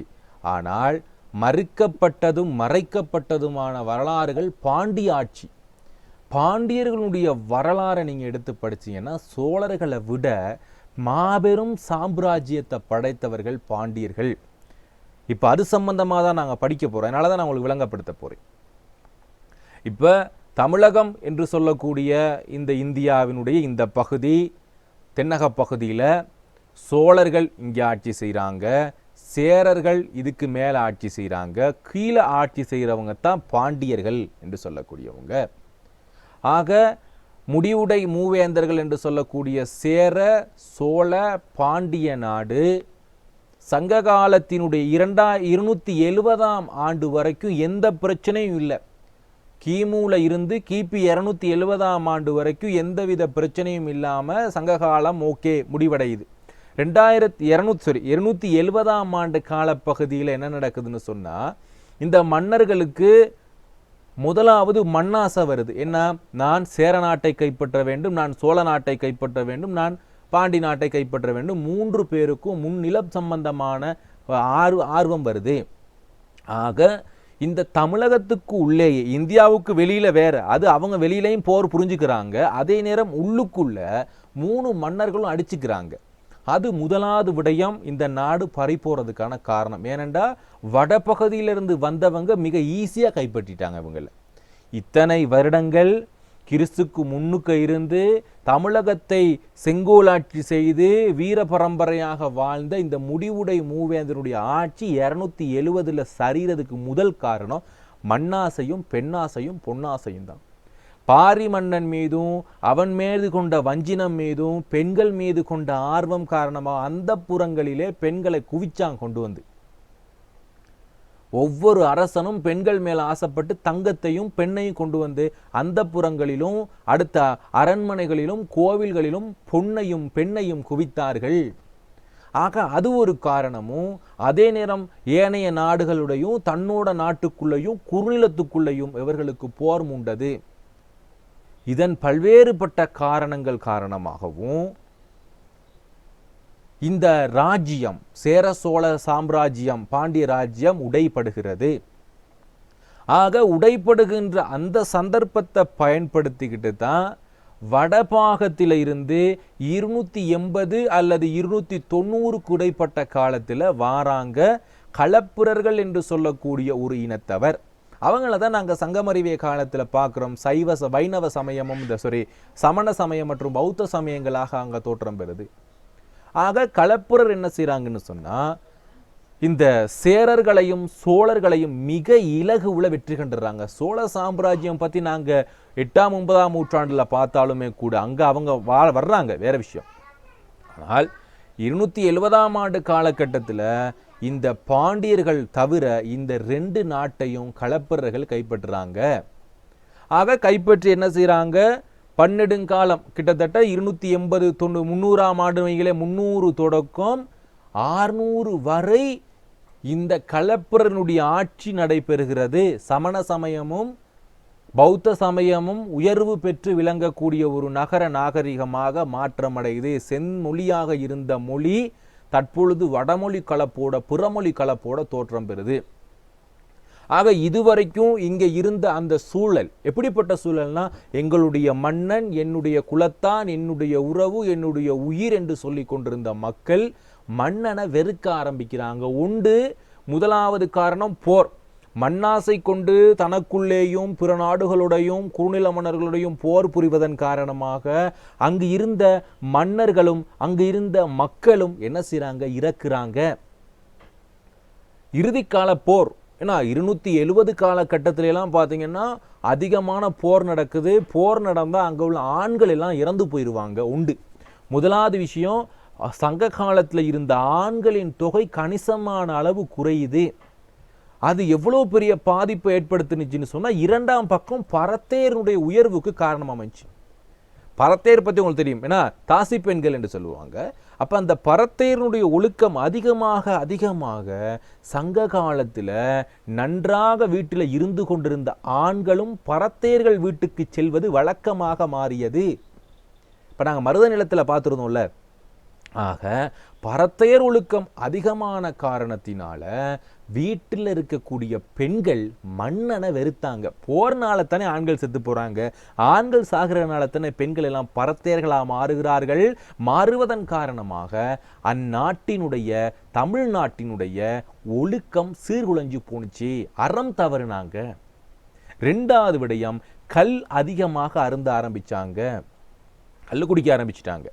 ஆனால் மறுக்கப்பட்டதும் மறைக்கப்பட்டதுமான வரலாறுகள் பாண்டிய ஆட்சி. பாண்டியர்களுடைய வரலாறை நீங்க எடுத்து படிச்சீங்கன்னா சோழர்களை விட மாபெரும் சாம்ராஜ்யத்தை படைத்தவர்கள் பாண்டியர்கள். இப்ப அது சம்பந்தமா தான் நாங்க படிக்க போறோம். அதனாலதான் நான் உங்களுக்கு விளங்கப்படுத்த போறேன். இப்ப தமிழகம் என்று சொல்லக்கூடிய இந்த இந்தியாவினுடைய இந்த பகுதி, தென்னக பகுதியில சோழர்கள் இங்கே ஆட்சி செய்கிறாங்க, சேரர்கள் இதுக்கு மேலே ஆட்சி செய்கிறாங்க, கீழே ஆட்சி செய்கிறவங்க தான் பாண்டியர்கள் என்று சொல்லக்கூடியவங்க. ஆக முடிவுடை மூவேந்தர்கள் என்று சொல்லக்கூடிய சேர, சோழ, பாண்டிய நாடு சங்க காலத்தினுடைய 270ஆம் ஆண்டு வரைக்கும் எந்த பிரச்சனையும் இல்லை. கிமுல இருந்து கிபி 270ஆம் ஆண்டு வரைக்கும் எந்தவித பிரச்சனையும் இல்லாம சங்ககாலம் ஓகே முடிவடையுது. 270ஆம் ஆண்டு காலப்பகுதியில் என்ன நடக்குதுன்னு சொன்னா, இந்த மன்னர்களுக்கு முதலாவது மண்ணாசை வருது. என்ன? நான் சேர நாட்டை கைப்பற்ற வேண்டும், நான் சோழ நாட்டை கைப்பற்ற வேண்டும், நான் பாண்டி நாட்டை கைப்பற்ற வேண்டும். 3 பேருக்கும் முன்னிலம் சம்பந்தமான ஆர்வம் வருது. ஆக இந்த தமிழகத்துக்கு உள்ளேயே, இந்தியாவுக்கு வெளியில வேற, அது அவங்க வெளியிலையும் போர் புரிஞ்சுக்கிறாங்க, அதே நேரம் உள்ளுக்குள்ள 3 மன்னர்களும் அடிச்சுக்கிறாங்க. அது முதலாவது விடயம் இந்த நாடு பறி போறதுக்கான காரணம். ஏனென்றா வடபகுதியிலிருந்து வந்தவங்க மிக ஈஸியா கைப்பற்றிட்டாங்க இவங்கள. இத்தனை வருடங்கள் கிறிஸ்துக்கு முன்னுக்கு இருந்து தமிழகத்தை செங்கோலாட்சி செய்து வீர பரம்பரையாக வாழ்ந்த இந்த முடிவுடை மூவேந்தனுடைய ஆட்சி 270 சரிகிறதுக்கு முதல் காரணம் மண்ணாசையும் பெண்ணாசையும் பொன்னாசையும் தான். பாரி மன்னன் மீதும் அவன் மீது கொண்ட வஞ்சினம் மீதும் பெண்கள் மீது கொண்ட ஆர்வம் காரணமாக அந்த புறங்களிலே பெண்களை குவிச்சாங்க கொண்டு வந்து. ஒவ்வொரு அரசனும் பெண்கள் மேல ஆசைப்பட்டு தங்கத்தையும் பெண்ணையும் கொண்டு வந்து அந்த புறங்களிலும் அடுத்த அரண்மனைகளிலும் கோவில்களிலும் பொன்னையும் பெண்ணையும் குவித்தார்கள். ஆக அது ஒரு காரணமும், அதே நேரம் ஏனைய நாடுகளுடையும் தன்னோட நாட்டுக்குள்ளேயும் குறுநிலத்துக்குள்ளேயும் இவர்களுக்கு போர் மூண்டது. இதன் பல்வேறுபட்ட காரணங்கள் காரணமாகவும் இந்த ராஜ்யம், சேர சோழ சாம்ராஜ்யம், பாண்டிய ராஜ்யம் உடைப்படுகிறது. ஆக உடைப்படுகின்ற அந்த சந்தர்ப்பத்தை பயன்படுத்திக்கிட்டு தான் வடபாகத்தில இருந்து 280 அல்லது 290 உடைப்பட்ட காலத்தில் வாராங்க களப்பிரர்கள் என்று சொல்லக்கூடிய ஒரு இனத்தவர். அவங்கள தான் நாங்கள் சங்கமறிவிய காலத்தில் பார்க்குறோம். வைணவ சமயமும் சமண சமயம் மற்றும் பௌத்த சமயங்களாக அங்கே தோற்றம் பெறுது. ஆக களப்புரர் என்ன செய்யறாங்கன்னு சொன்னா, இந்த சேரர்களையும் சோழர்களையும் மிக இலகுவுல வெற்றி கண்டுறாங்க. சோழ சாம்ராஜ்யம் பத்தி நாங்க 8ஆம் 9ஆம் நூற்றாண்டுல பார்த்தாலுமே கூட அங்க அவங்க வர்றாங்க, வேற விஷயம். ஆனால் 270ஆம் ஆண்டு காலகட்டத்தில் இந்த பாண்டியர்கள் தவிர இந்த 2 நாட்டையும் களப்பிரர்கள் கைப்பற்றுறாங்க. ஆக கைப்பற்றி என்ன செய்யறாங்க, பன்னெடுங்காலம் கிட்டத்தட்ட 280 300ஆம் ஆண்டு 300 தொடக்கம் 600 வரை இந்த களப்பிரனுடைய ஆட்சி நடைபெறுகிறது. சமண சமயமும் பௌத்த சமயமும் உயர்வு பெற்று விளங்கக்கூடிய ஒரு நகர நாகரிகமாக மாற்றமடையுது. செம்மொழியாக இருந்த மொழி தற்பொழுது வடமொழி கலப்போட புறமொழி கலப்போட தோற்றம் பெறுது. ஆக இதுவரைக்கும் இங்கே இருந்த அந்த சூழல் எப்படிப்பட்ட சூழல்னா, எங்களுடைய மன்னன், என்னுடைய குலத்தான், என்னுடைய உறவு, என்னுடைய உயிர் என்று சொல்லி கொண்டிருந்த மக்கள் மன்னனை வெறுக்க ஆரம்பிக்கிறாங்க. உண்டு முதலாவது காரணம் போர். மண்ணாசை கொண்டு தனக்குள்ளேயும் பிற நாடுகளுடையும் குறுநில மன்னர்களுடையும் போர் புரிவதன் காரணமாக அங்கு இருந்த மன்னர்களும் அங்கு இருந்த மக்களும் என்ன செய்றாங்க, இறக்குறாங்க. இறுதிக்கால போர், ஏன்னா 270 காலகட்டத்திலாம் பார்த்தீங்கன்னா அதிகமான போர் நடக்குது. போர் நடந்தால் அங்கே உள்ள ஆண்கள் எல்லாம் இறந்து போயிடுவாங்க. உண்டு முதலாவது விஷயம், சங்க காலத்தில் இருந்த ஆண்களின் தொகை கணிசமான அளவு குறையுது. அது எவ்வளோ பெரிய பாதிப்பை ஏற்படுத்துனுச்சுன்னு சொன்னால், இரண்டாம் பக்கம் பரத்தேருடைய உயர்வுக்கு காரணம் அமைச்சு. பரத்தேர் பற்றி உங்களுக்கு தெரியும், ஏன்னா தாசி பெண்கள் என்று சொல்லுவாங்க. அப்போ அந்த பரத்தேருடைய ஒழுக்கம் அதிகமாக சங்க காலத்தில் நன்றாக வீட்டில் இருந்து கொண்டிருந்த ஆண்களும் பரத்தேர்கள் வீட்டுக்கு செல்வது வழக்கமாக மாறியது. இப்போ நாங்கள் மருத நிலத்தில் பார்த்துருந்தோம்ல. ஆக பரத்தையர் ஒழுக்கம் அதிகமான காரணத்தினால வீட்டில் இருக்கக்கூடிய பெண்கள் மன்னனை வெறுத்தாங்க. போர்னால தானே ஆண்கள் செத்து போறாங்க, ஆண்கள் சாகிறனால தானே பெண்கள் எல்லாம் பரத்தையர்களாக மாறுகிறார்கள். மாறுவதன் காரணமாக அந்நாட்டினுடைய தமிழ்நாட்டினுடைய ஒழுக்கம் சீர்குலைஞ்சு போணுச்சு, அறம் தவறுனாங்க. ரெண்டாவது விடயம், கல் அதிகமாக அருந்த ஆரம்பிச்சாங்க, கல் குடிக்க ஆரம்பிச்சிட்டாங்க.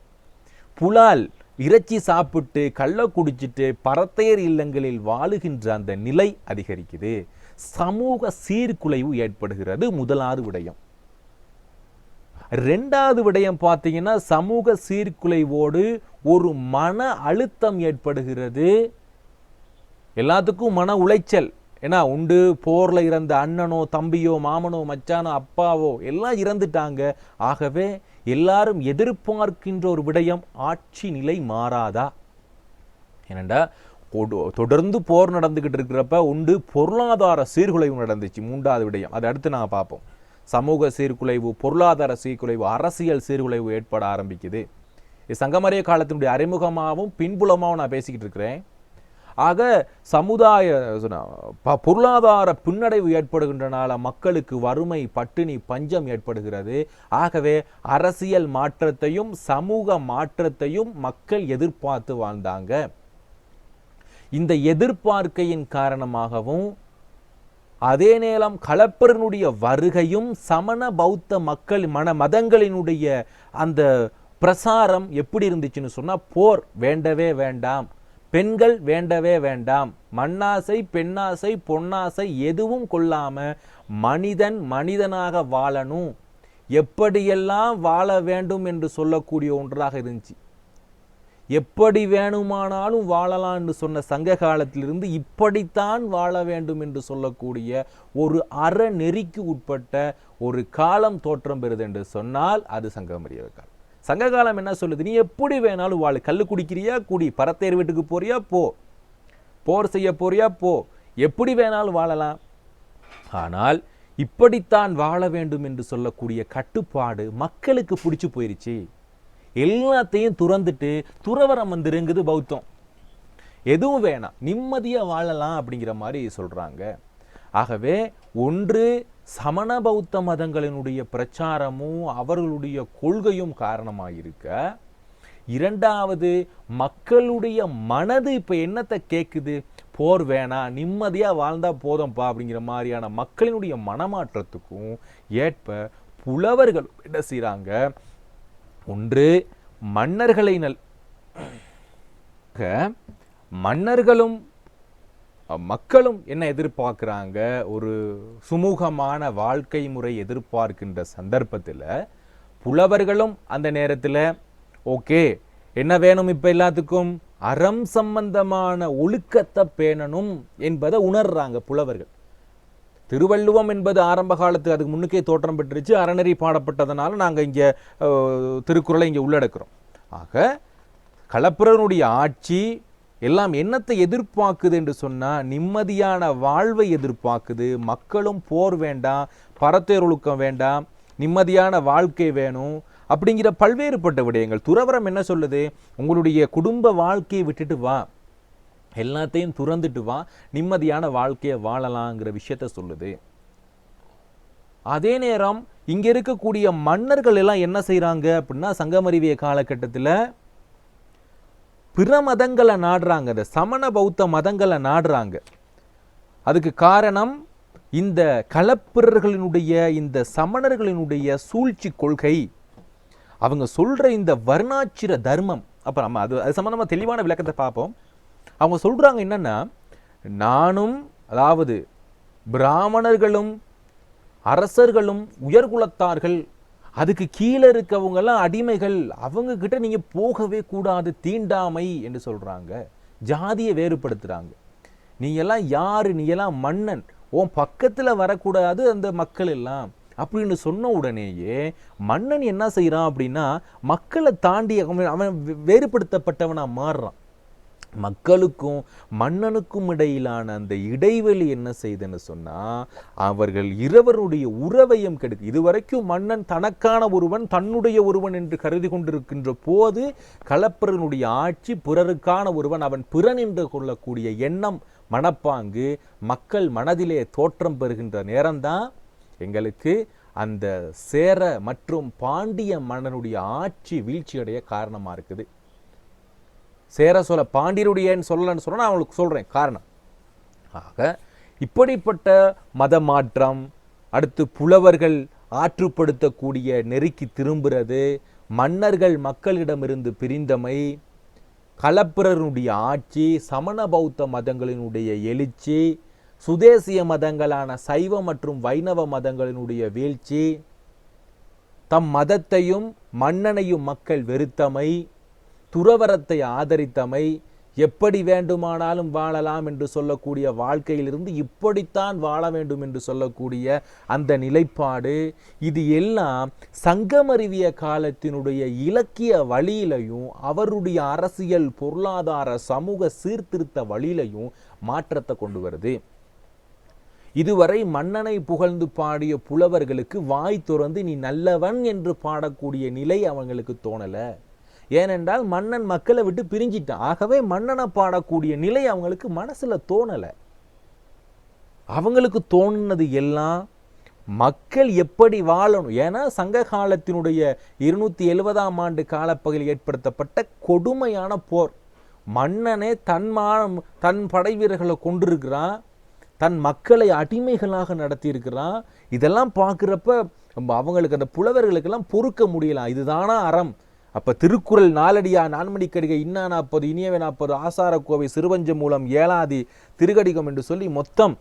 புலால் இறைச்சி சாப்பிட்டு கள்ள குடிச்சிட்டு பரத்தையர் இல்லங்களில் வாழுகின்ற அந்த நிலை அதிகரிக்குது. சமூக சீர்குலைவு ஏற்படுகிறது. முதலாவது விடயம். ரெண்டாவது விடயம் பார்த்தீங்கன்னா, சமூக சீர்குலைவோடு ஒரு மன அழுத்தம் ஏற்படுகிறது. எல்லாத்துக்கும் மன உளைச்சல். ஏன்னா உண்டு, போர்ல இறந்த அண்ணனோ தம்பியோ மாமனோ மச்சானோ அப்பாவோ எல்லாம் இறந்துட்டாங்க. ஆகவே எல்லாரும் எதிர்பார்க்கின்ற ஒரு விடயம், ஆட்சி நிலை மாறாதா. ஏனண்டா தொடர்ந்து போர் நடந்துகிட்டு இருக்கிறப்ப உண்டு பொருளாதார சீர்குலைவு நடந்துச்சு. மூன்றாவது விடயம், அது அடுத்து நாங்கள் பார்ப்போம். சமூக சீர்குலைவு, பொருளாதார சீர்குலைவு, அரசியல் சீர்குலைவு ஏற்பட ஆரம்பிக்குது. இது சங்கமரிய காலத்தினுடைய அறிமுகமாகவும் பின்புலமாகவும் நான் பேசிக்கிட்டு இருக்கிறேன். ஆக சமுதாய பொருளாதார பின்னடைவு ஏற்படுகின்றனால மக்களுக்கு வறுமை, பட்டினி, பஞ்சம் ஏற்படுகிறது. ஆகவே அரசியல் மாற்றத்தையும் சமூக மாற்றத்தையும் மக்கள் எதிர்பார்த்து வாழ்ந்தாங்க. இந்த எதிர்பார்க்கையின் காரணமாகவும் அதே நேரம் களப்பரனுடைய வருகையும் சமண பௌத்த மக்கள் மதங்களினுடைய அந்த பிரசாரம் எப்படி இருந்துச்சுன்னு சொன்னா, போர் வேண்டவே வேண்டாம், பெண்கள் வேண்டவே வேண்டாம், மண்ணாசை, பெண்ணாசை, பொன்னாசை எதுவும் கொள்ளாம மனிதன் மனிதனாக வாழணும், எப்படியெல்லாம் வாழ வேண்டும் என்று சொல்லக்கூடிய ஒன்றாக இருந்துச்சு. எப்படி வேணுமானாலும் வாழலாம் என்று சொன்ன சங்க காலத்திலிருந்து இப்படித்தான் வாழ வேண்டும் என்று சொல்லக்கூடிய ஒரு அறநெறிக்கு உட்பட்ட ஒரு காலம் தோற்றம் பெறுது என்று சொன்னால் அது சங்கமரிய காலம். சங்க காலம் என்ன சொல்லுது? நீ எப்படி வேணாலும் வாழு, கல்லு குடிக்கிறியா குடி, பரத்தையர் வீட்டுக்கு போறியா போ, போர் செய்ய போறியா போ, எப்படி வேணாலும் வாழலாம். ஆனால் இப்படித்தான் வாழ வேண்டும் என்று சொல்லக்கூடிய கட்டுப்பாடு மக்களுக்கு பிடிச்சு போயிருச்சு. எல்லாத்தையும் துறந்துட்டு துறவரம் வந்துருங்குது பௌத்தம். எதுவும் வேணாம், நிம்மதியா வாழலாம் அப்படிங்கிற மாதிரி சொல்றாங்க. ஆகவே ஒன்று சமண பௌத்த மதங்களினுடைய பிரச்சாரமும் அவர்களுடைய கொள்கையும் காரணமாயிருக்க, இரண்டாவது மக்களுடைய மனது இப்ப என்னத்தை கேட்குது? போர் வேணாம், நிம்மதியா வாழ்ந்தா போதும்பா அப்படிங்கிற மாதிரியான மக்களினுடைய மனமாற்றத்துக்கும் ஏற்ப புலவர்கள் என்ன செய்யறாங்க? ஒன்று மன்னர்களும் மக்களும் என்ன எதிர்பார்க்கிறாங்க? ஒரு சுமூகமான வாழ்க்கை முறை எதிர்பார்க்கின்ற சந்தர்ப்பத்தில் புலவர்களும் அந்த நேரத்தில் ஓகே என்ன வேணும், இப்ப எல்லாத்துக்கும் அறம் சம்பந்தமான ஒழுக்கத்தை பேணணும் என்பதை உணர்றாங்க புலவர்கள். திருவள்ளுவம் என்பது ஆரம்ப காலத்துக்கு அதுக்கு முன்னுக்கே தோற்றம் பெற்றுச்சு. அறநெறி பாடப்பட்டதனால நாங்கள் இங்கே திருக்குறளை இங்கே உள்ளடக்கிறோம். ஆக களப்பிரனுடைய ஆட்சி எல்லாம் என்னத்தை எதிர்பார்க்குது என்று சொன்னால், நிம்மதியான வாழ்வை எதிர்பார்க்குது. மக்களும் போர் வேண்டாம், பரத்தையர் ஒழுக்கம் வேண்டாம், நிம்மதியான வாழ்க்கை வேணும். அப்படிங்கிற பல்வேறுபட்ட விடயங்கள். துறவரம் என்ன சொல்லுது? உங்களுடைய குடும்ப வாழ்க்கையை விட்டுட்டு வா, எல்லாத்தையும் துறந்துட்டு வா, நிம்மதியான வாழ்க்கையை வாழலாங்கிற விஷயத்த சொல்லுது. அதே நேரம் இங்க இருக்கக்கூடிய மன்னர்கள் எல்லாம் என்ன செய்யறாங்க அப்படின்னா, சங்கமறிவிய காலகட்டத்தில் பிற மதங்களை நாடுறாங்க, இந்த சமண பௌத்த மதங்களை நாடுறாங்க. அதுக்கு காரணம் இந்த களப்பிரர்களினுடைய, இந்த சமணர்களினுடைய சூழ்ச்சி கொள்கை. அவங்க சொல்ற இந்த வர்ணாச்சிர தர்மம். அப்ப நம்ம அது சம்பந்தமா தெளிவான விளக்கத்தை பார்ப்போம். அவங்க சொல்றாங்க என்னன்னா, நானும், அதாவது பிராமணர்களும் அரசர்களும் உயர்குலத்தார்கள், அதுக்கு கீழே இருக்கவங்க எல்லாம் அடிமைகள், அவங்க கிட்ட நீங்க போகவே கூடாது, தீண்டாமை என்று சொல்றாங்க. ஜாதியை வேறுபடுத்துறாங்க. நீ எல்லாம் யாரு? நீ எல்லாம் மன்னன், உன் பக்கத்துல வரக்கூடாது அந்த மக்கள் எல்லாம் அப்படின்னு சொன்ன உடனேயே மன்னன் என்ன செய்யறான் அப்படின்னா, மக்களை தாண்டி அவன் வேறுபடுத்தப்பட்டவனா மாறுறான். மக்களுக்கும் மன்னனுக்கும் இடையிலான அந்த இடைவெளி என்ன செய்துன்னு சொன்னா, அவர்கள் இருவருடைய உறவையும் கெடுக்கு. இதுவரைக்கும் மன்னன் தனக்கான ஒருவன், தன்னுடைய ஒருவன் என்று கருதி கொண்டிருக்கின்ற போது, களப்பிரனுடைய ஆட்சி பிறருக்கான ஒருவன், அவன் பிறன் என்று கொள்ளக்கூடிய எண்ணம், மனப்பாங்கு மக்கள் மனதிலே தோற்றம் பெறுகின்ற நேரம்தான் எங்களுக்கு அந்த சேர மற்றும் பாண்டிய மன்னனுடைய ஆட்சி வீழ்ச்சியடைய காரணமா இருக்குது. சேர சோழ பாண்டியருடையன்னு சொல்லலன்னு சொன்னா நான் அவங்களுக்கு சொல்றேன் காரணம். ஆக இப்படிப்பட்ட மத மாற்றம், அடுத்து புலவர்கள் ஆற்றுப்படுத்தக்கூடிய நெருக்கி திரும்புறது, மன்னர்கள் மக்களிடமிருந்து பிரிந்தமை, களப்பிரருடைய ஆட்சி, சமண பௌத்த மதங்களினுடைய எழுச்சி, சுதேசிய மதங்களான சைவ மற்றும் வைணவ மதங்களினுடைய வீழ்ச்சி, தம் மதத்தையும் மன்னனையும் மக்கள் வெறுத்தமை, துறவரத்தை ஆதரித்தமை, எப்படி வேண்டுமானாலும் வாழலாம் என்று சொல்லக்கூடிய வாழ்க்கையிலிருந்து இப்படித்தான் வாழ வேண்டும் என்று சொல்லக்கூடிய அந்த நிலைப்பாடு, இது எல்லாம் சங்கமறிவிய காலத்தினுடைய இலக்கிய வழியிலையும் அவருடைய அரசியல் பொருளாதார சமூக சீர்திருத்த வழியிலையும் மாற்றத்தை கொண்டு வருது. இதுவரை மன்னனை புகழ்ந்து பாடிய புலவர்களுக்கு வாய் துறந்து நீ நல்லவன் என்று பாடக்கூடிய நிலை அவங்களுக்கு தோணல. ஏனென்றால் மன்னன் மக்களை விட்டு பிரிஞ்சிட்டான். ஆகவே மன்னனை பாடக்கூடிய நிலை அவங்களுக்கு மனசுல தோணல. அவங்களுக்கு தோணுனது எல்லாம் மக்கள் எப்படி வாழணும். ஏன்னா சங்க காலத்தினுடைய 270ஆம் ஆண்டு காலப்பகுதியில் ஏற்படுத்தப்பட்ட கொடுமையான போர். மன்னனே தன் படை வீரர்களை கொண்டிருக்கிறான், தன் மக்களை அடிமைகளாக நடத்தி இருக்கிறான். இதெல்லாம் பார்க்குறப்ப அவங்களுக்கு, அந்த புலவர்களுக்கெல்லாம் பொறுக்க முடியலாம். இதுதானா அறம்? அப்ப திருக்குறள் நாலடியா, நான்மணிக்கடிகை, இன்னா 40, இனியவை 40, ஆசாரக்கோவை, சிறுவஞ்ச மூலம், ஏலாதி, திருக்கடிகம் என்று சொல்லி மொத்தம்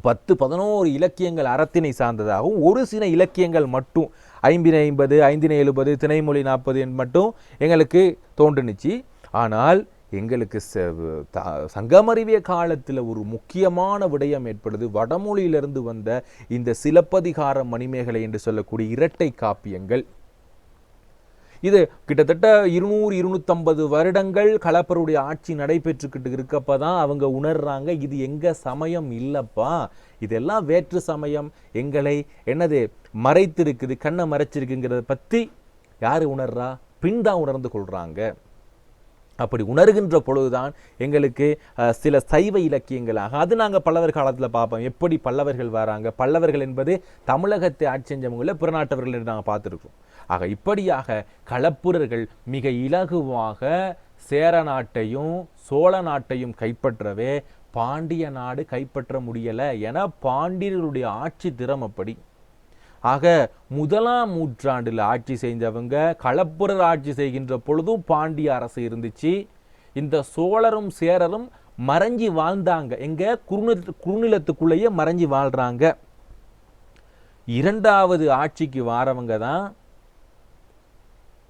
10-11 இலக்கியங்கள் அறத்தினை சார்ந்ததாகவும், ஒரு சில இலக்கியங்கள் மட்டும் 550, 570, திணைமொழி 40 மட்டும் எங்களுக்கு தோன்றுனுச்சு. ஆனால் எங்களுக்கு சங்கமறிவிய காலத்தில் ஒரு முக்கியமான விடயம் ஏற்படுது. வடமொழியிலிருந்து வந்த இந்த சிலப்பதிகார மணிமேகலை என்று சொல்லக்கூடிய இரட்டை காப்பியங்கள். இது கிட்டத்தட்ட 200-250 வருடங்கள் களப்பருடைய ஆட்சி நடைபெற்றுக்கிட்டு இருக்கப்பதான் அவங்க உணர்றாங்க, இது எங்க சமயம் இல்லப்பா, இதெல்லாம் வேற்று சமயம், எங்களை என்னது மறைத்திருக்குது, கண்ணை மறைச்சிருக்குங்கிறத பத்தி யாரு உணர்றா? பின்தான் உணர்ந்து கொள்றாங்க. அப்படி உணர்கின்ற பொழுதுதான் எங்களுக்கு சில சைவ இலக்கியங்களாக, அது நாங்கள் பல்லவர் காலத்தில் பார்ப்போம், எப்படி பல்லவர்கள் வராங்க. பல்லவர்கள் என்பது தமிழகத்தை ஆட்சி செஞ்சவங்கள புறநாட்டவர்கள் என்று நாங்கள் பார்த்துருக்கோம். ஆக இப்படியாக களப்புரர்கள் மிக இலகுவாக சேர நாட்டையும் சோழ நாட்டையும் கைப்பற்றவே பாண்டிய நாடு கைப்பற்ற முடியலை. என பாண்டியர்களுடைய ஆட்சி திறம் அப்படி. ஆக 1ஆம் நூற்றாண்டில் ஆட்சி செய்தவங்க களப்புரர் ஆட்சி செய்கின்ற பொழுதும் பாண்டிய அரசு இருந்துச்சு. இந்த சோழரும் சேரரும் மறைஞ்சி வாழ்ந்தாங்க. எங்க குறுநிலத்துக்குள்ளேயே மறைஞ்சி வாழ்றாங்க. 2வது ஆட்சிக்கு வாரவங்க தான்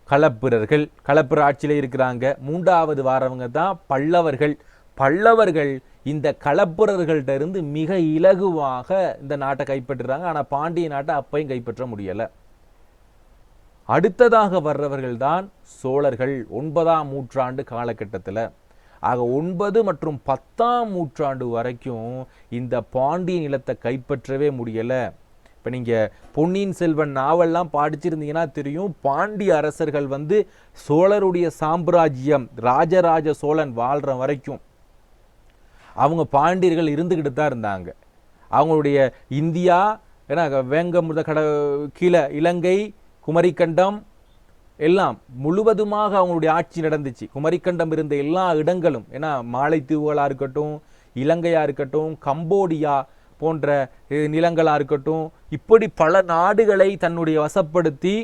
களப்பிரர்கள், களப்பிர ஆட்சியில இருக்கிறாங்க. 3வது வாரவங்க தான் பல்லவர்கள். பல்லவர்கள் இந்த களப்பிரர்கள்ட்ட இருந்து மிக இலகுவாக இந்த நாட்டை கைப்பற்றுறாங்க. ஆனால் பாண்டிய நாட்டை அப்பையும் கைப்பற்ற முடியலை. அடுத்ததாக வர்றவர்கள் தான் சோழர்கள் 9ஆம் நூற்றாண்டு காலகட்டத்தில். ஆக 9 மற்றும் 10ஆம் நூற்றாண்டு வரைக்கும் இந்த பாண்டிய நிலத்தை கைப்பற்றவே முடியலை. இப்போ நீங்கள் பொன்னியின் செல்வன் நாவல்லாம் படிச்சிருந்தீங்கன்னா தெரியும், பாண்டிய அரசர்கள் வந்து சோழருடைய சாம்ராஜ்யம் ராஜராஜ சோழன் வாழ்கிற வரைக்கும் அவங்க பாண்டியர்கள் இருந்துக்கிட்டு தான் இருந்தாங்க. அவங்களுடைய இந்தியா ஏன்னா வேங்கமுத கீழே இலங்கை குமரிக்கண்டம் எல்லாம் முழுவதுமாக அவங்களுடைய ஆட்சி நடந்துச்சு. குமரிக்கண்டம் இருந்த எல்லா இடங்களும், ஏன்னா மாலைத்தீவுகளாக இருக்கட்டும், இலங்கையாக இருக்கட்டும், கம்போடியா போன்ற நிலங்களாக இருக்கட்டும், இப்படி பல நாடுகளை தன்னுடைய வசப்படுத்தி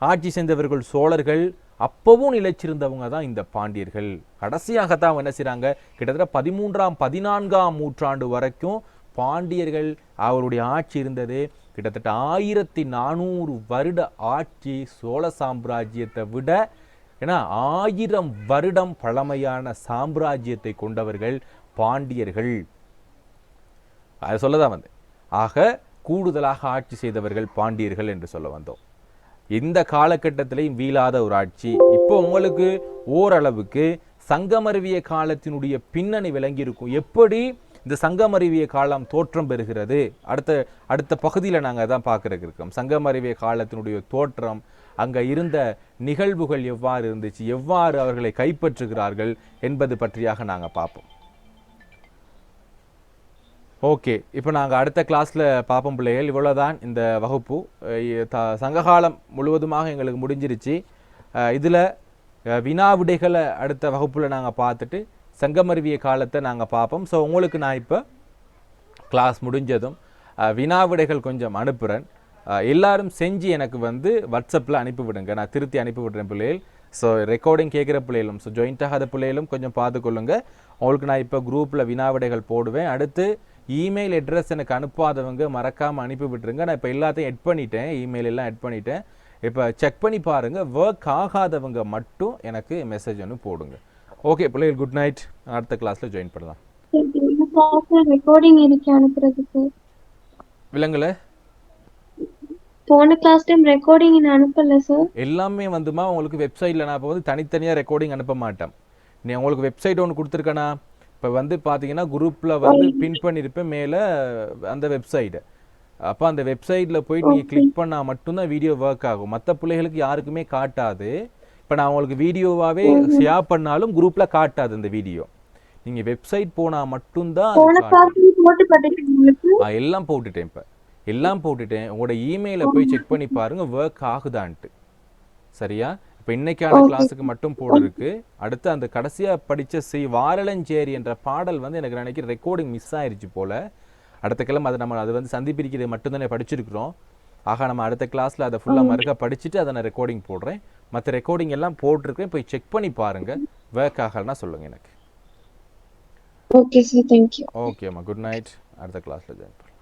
ஆட்சி செய்தவர்கள் சோழர்கள். அப்பவும் நிலைச்சிருந்தவங்க தான் இந்த பாண்டியர்கள். கடைசியாகத்தான் என்ன செய்கிறாங்க, கிட்டத்தட்ட 13ஆம் 14ஆம் நூற்றாண்டு வரைக்கும் பாண்டியர்கள் அவருடைய ஆட்சி இருந்தது. கிட்டத்தட்ட 1400 வருட ஆட்சி சோழ சாம்ராஜ்யத்தை விட, ஏன்னா 1000 வருடம் பழமையான சாம்ராஜ்யத்தை கொண்டவர்கள் பாண்டியர்கள். அதை சொல்லதான் வந்து ஆக கூடுதலாக ஆட்சி செய்தவர்கள் பாண்டியர்கள் என்று சொல்ல வந்தோம். இந்த காலகட்டத்திலையும் வீழாத ஒரு ஆட்சி. இப்போ உங்களுக்கு ஓரளவுக்கு சங்கமருவிய காலத்தினுடைய பின்னணி விளங்கி இருக்கும். எப்படி இந்த சங்கமருவிய காலம் தோற்றம் பெறுகிறது, அடுத்த பகுதியில் நாங்கள் தான் பார்க்கறதுக்கு இருக்கோம். சங்கமருவிய காலத்தினுடைய தோற்றம், அங்கே இருந்த நிகழ்வுகள் எவ்வாறு இருந்துச்சு, எவ்வாறு அவர்களை கைப்பற்றுகிறார்கள் என்பது பற்றியாக நாங்கள் பார்ப்போம். ஓகே, இப்போ நாங்கள் அடுத்த கிளாஸில் பார்ப்போம் பிள்ளைகள். இவ்வளோதான் இந்த வகுப்பு. சங்ககாலம் முழுவதுமாக எங்களுக்கு முடிஞ்சிருச்சு. இதில் வினா விடைகளை அடுத்த வகுப்பில் நாங்கள் பார்த்துட்டு சங்கமருவிய காலத்தை நாங்கள் பார்ப்போம். ஸோ உங்களுக்கு நான் இப்போ கிளாஸ் முடிஞ்சதும் வினா விடைகள் கொஞ்சம் அனுப்புகிறேன். எல்லாரும் செஞ்சு எனக்கு வந்து வாட்ஸ்அப்பில் அனுப்பிவிடுங்க, நான் திருத்தி அனுப்பிவிடுறேன் பிள்ளைகள். ஸோ ரெக்கார்டிங் கேட்குற பிள்ளைகளும், ஸோ ஜாயிண்ட் ஆகாத பிள்ளைகளும் கொஞ்சம் பார்த்துக்கொள்ளுங்க. உங்களுக்கு நான் இப்போ குரூப்பில் வினா விடைகள் போடுவேன். அடுத்து இமெயில் அட்ரஸ் எனக்கு அனுப்பாதவங்க மறக்காமல் அனுப்பி விட்டுருங்க. நான் இப்போ எல்லாத்தையும் எட் பண்ணிட்டேன், இமெயில் எல்லாம் எட் பண்ணிட்டேன். இப்போ செக் பண்ணி பாருங்கள். ஒர்க் ஆகாதவங்க மட்டும் எனக்கு மெசேஜ் ஒன்று போடுங்க. ஓகே பிள்ளைகள், குட் நைட். அடுத்த கிளாஸில் ஜாயின் பண்ணலாம். ரெக்கார்டிங் எனக்கு அனுப்புறதுக்கு விலங்குல போன கிளாஸ் டைம் ரெக்கார்டிங் அனுப்பல சார். எல்லாமே வந்துமா உங்களுக்கு வெப்சைட்டில் நான் இப்போ வந்து தனித்தனியாக ரெக்கார்டிங் அனுப்ப மாட்டேன். நீ உங்களுக்கு வெப்சைட் ஒன்று கொடுத்துருக்கேனா, இப்போ வந்து பார்த்தீங்கன்னா குரூப்பில் வந்து பின் பண்ணியிருப்பேன் மேலே அந்த வெப்சைட்டு. அப்போ அந்த வெப்சைட்டில் போயிட்டு நீங்கள் கிளிக் பண்ணால் மட்டும்தான் வீடியோ ஒர்க் ஆகும். மற்ற பிள்ளைகளுக்கு யாருக்குமே காட்டாது. இப்போ நான் உங்களுக்கு வீடியோவாகவே ஷேர் பண்ணாலும் குரூப்பில் காட்டாது இந்த வீடியோ. நீங்கள் வெப்சைட் போனால் மட்டும்தான் எல்லாம் போட்டுட்டேன். இப்போ எல்லாம் போட்டுட்டேன். உங்களோட இமெயிலை போய் செக் பண்ணி பாருங்கள் ஒர்க் ஆகுதான்ட்டு. சரியா? இப்போ இன்னைக்கான கிளாஸுக்கு மட்டும் போட இருக்கு. அடுத்து அந்த கடைசியாக படித்த வாரலஞ்சேரி என்ற பாடல் வந்து எனக்கு நினைக்கிற ரெக்கார்டிங் மிஸ் ஆயிடுச்சு போல். அடுத்த கிழமை அது வந்து சந்திப்பிரிக்கிறது மட்டும்தானே படிச்சிருக்கிறோம். ஆக நம்ம அடுத்த கிளாஸில் அதை ஃபுல்லாக மறுக்க படிச்சுட்டு அதை நான் ரெக்கார்டிங் போடுறேன். மற்ற ரெக்கார்டிங் எல்லாம் போட்டிருக்கேன், போய் செக் பண்ணி பாருங்கள். ஒர்க் ஆகலைன்னா சொல்லுங்கள் எனக்கு. Okay sir, thank you. ஓகேம்மா, குட் நைட். அடுத்த கிளாஸில் ஜாயின் பண்ணுறேன்.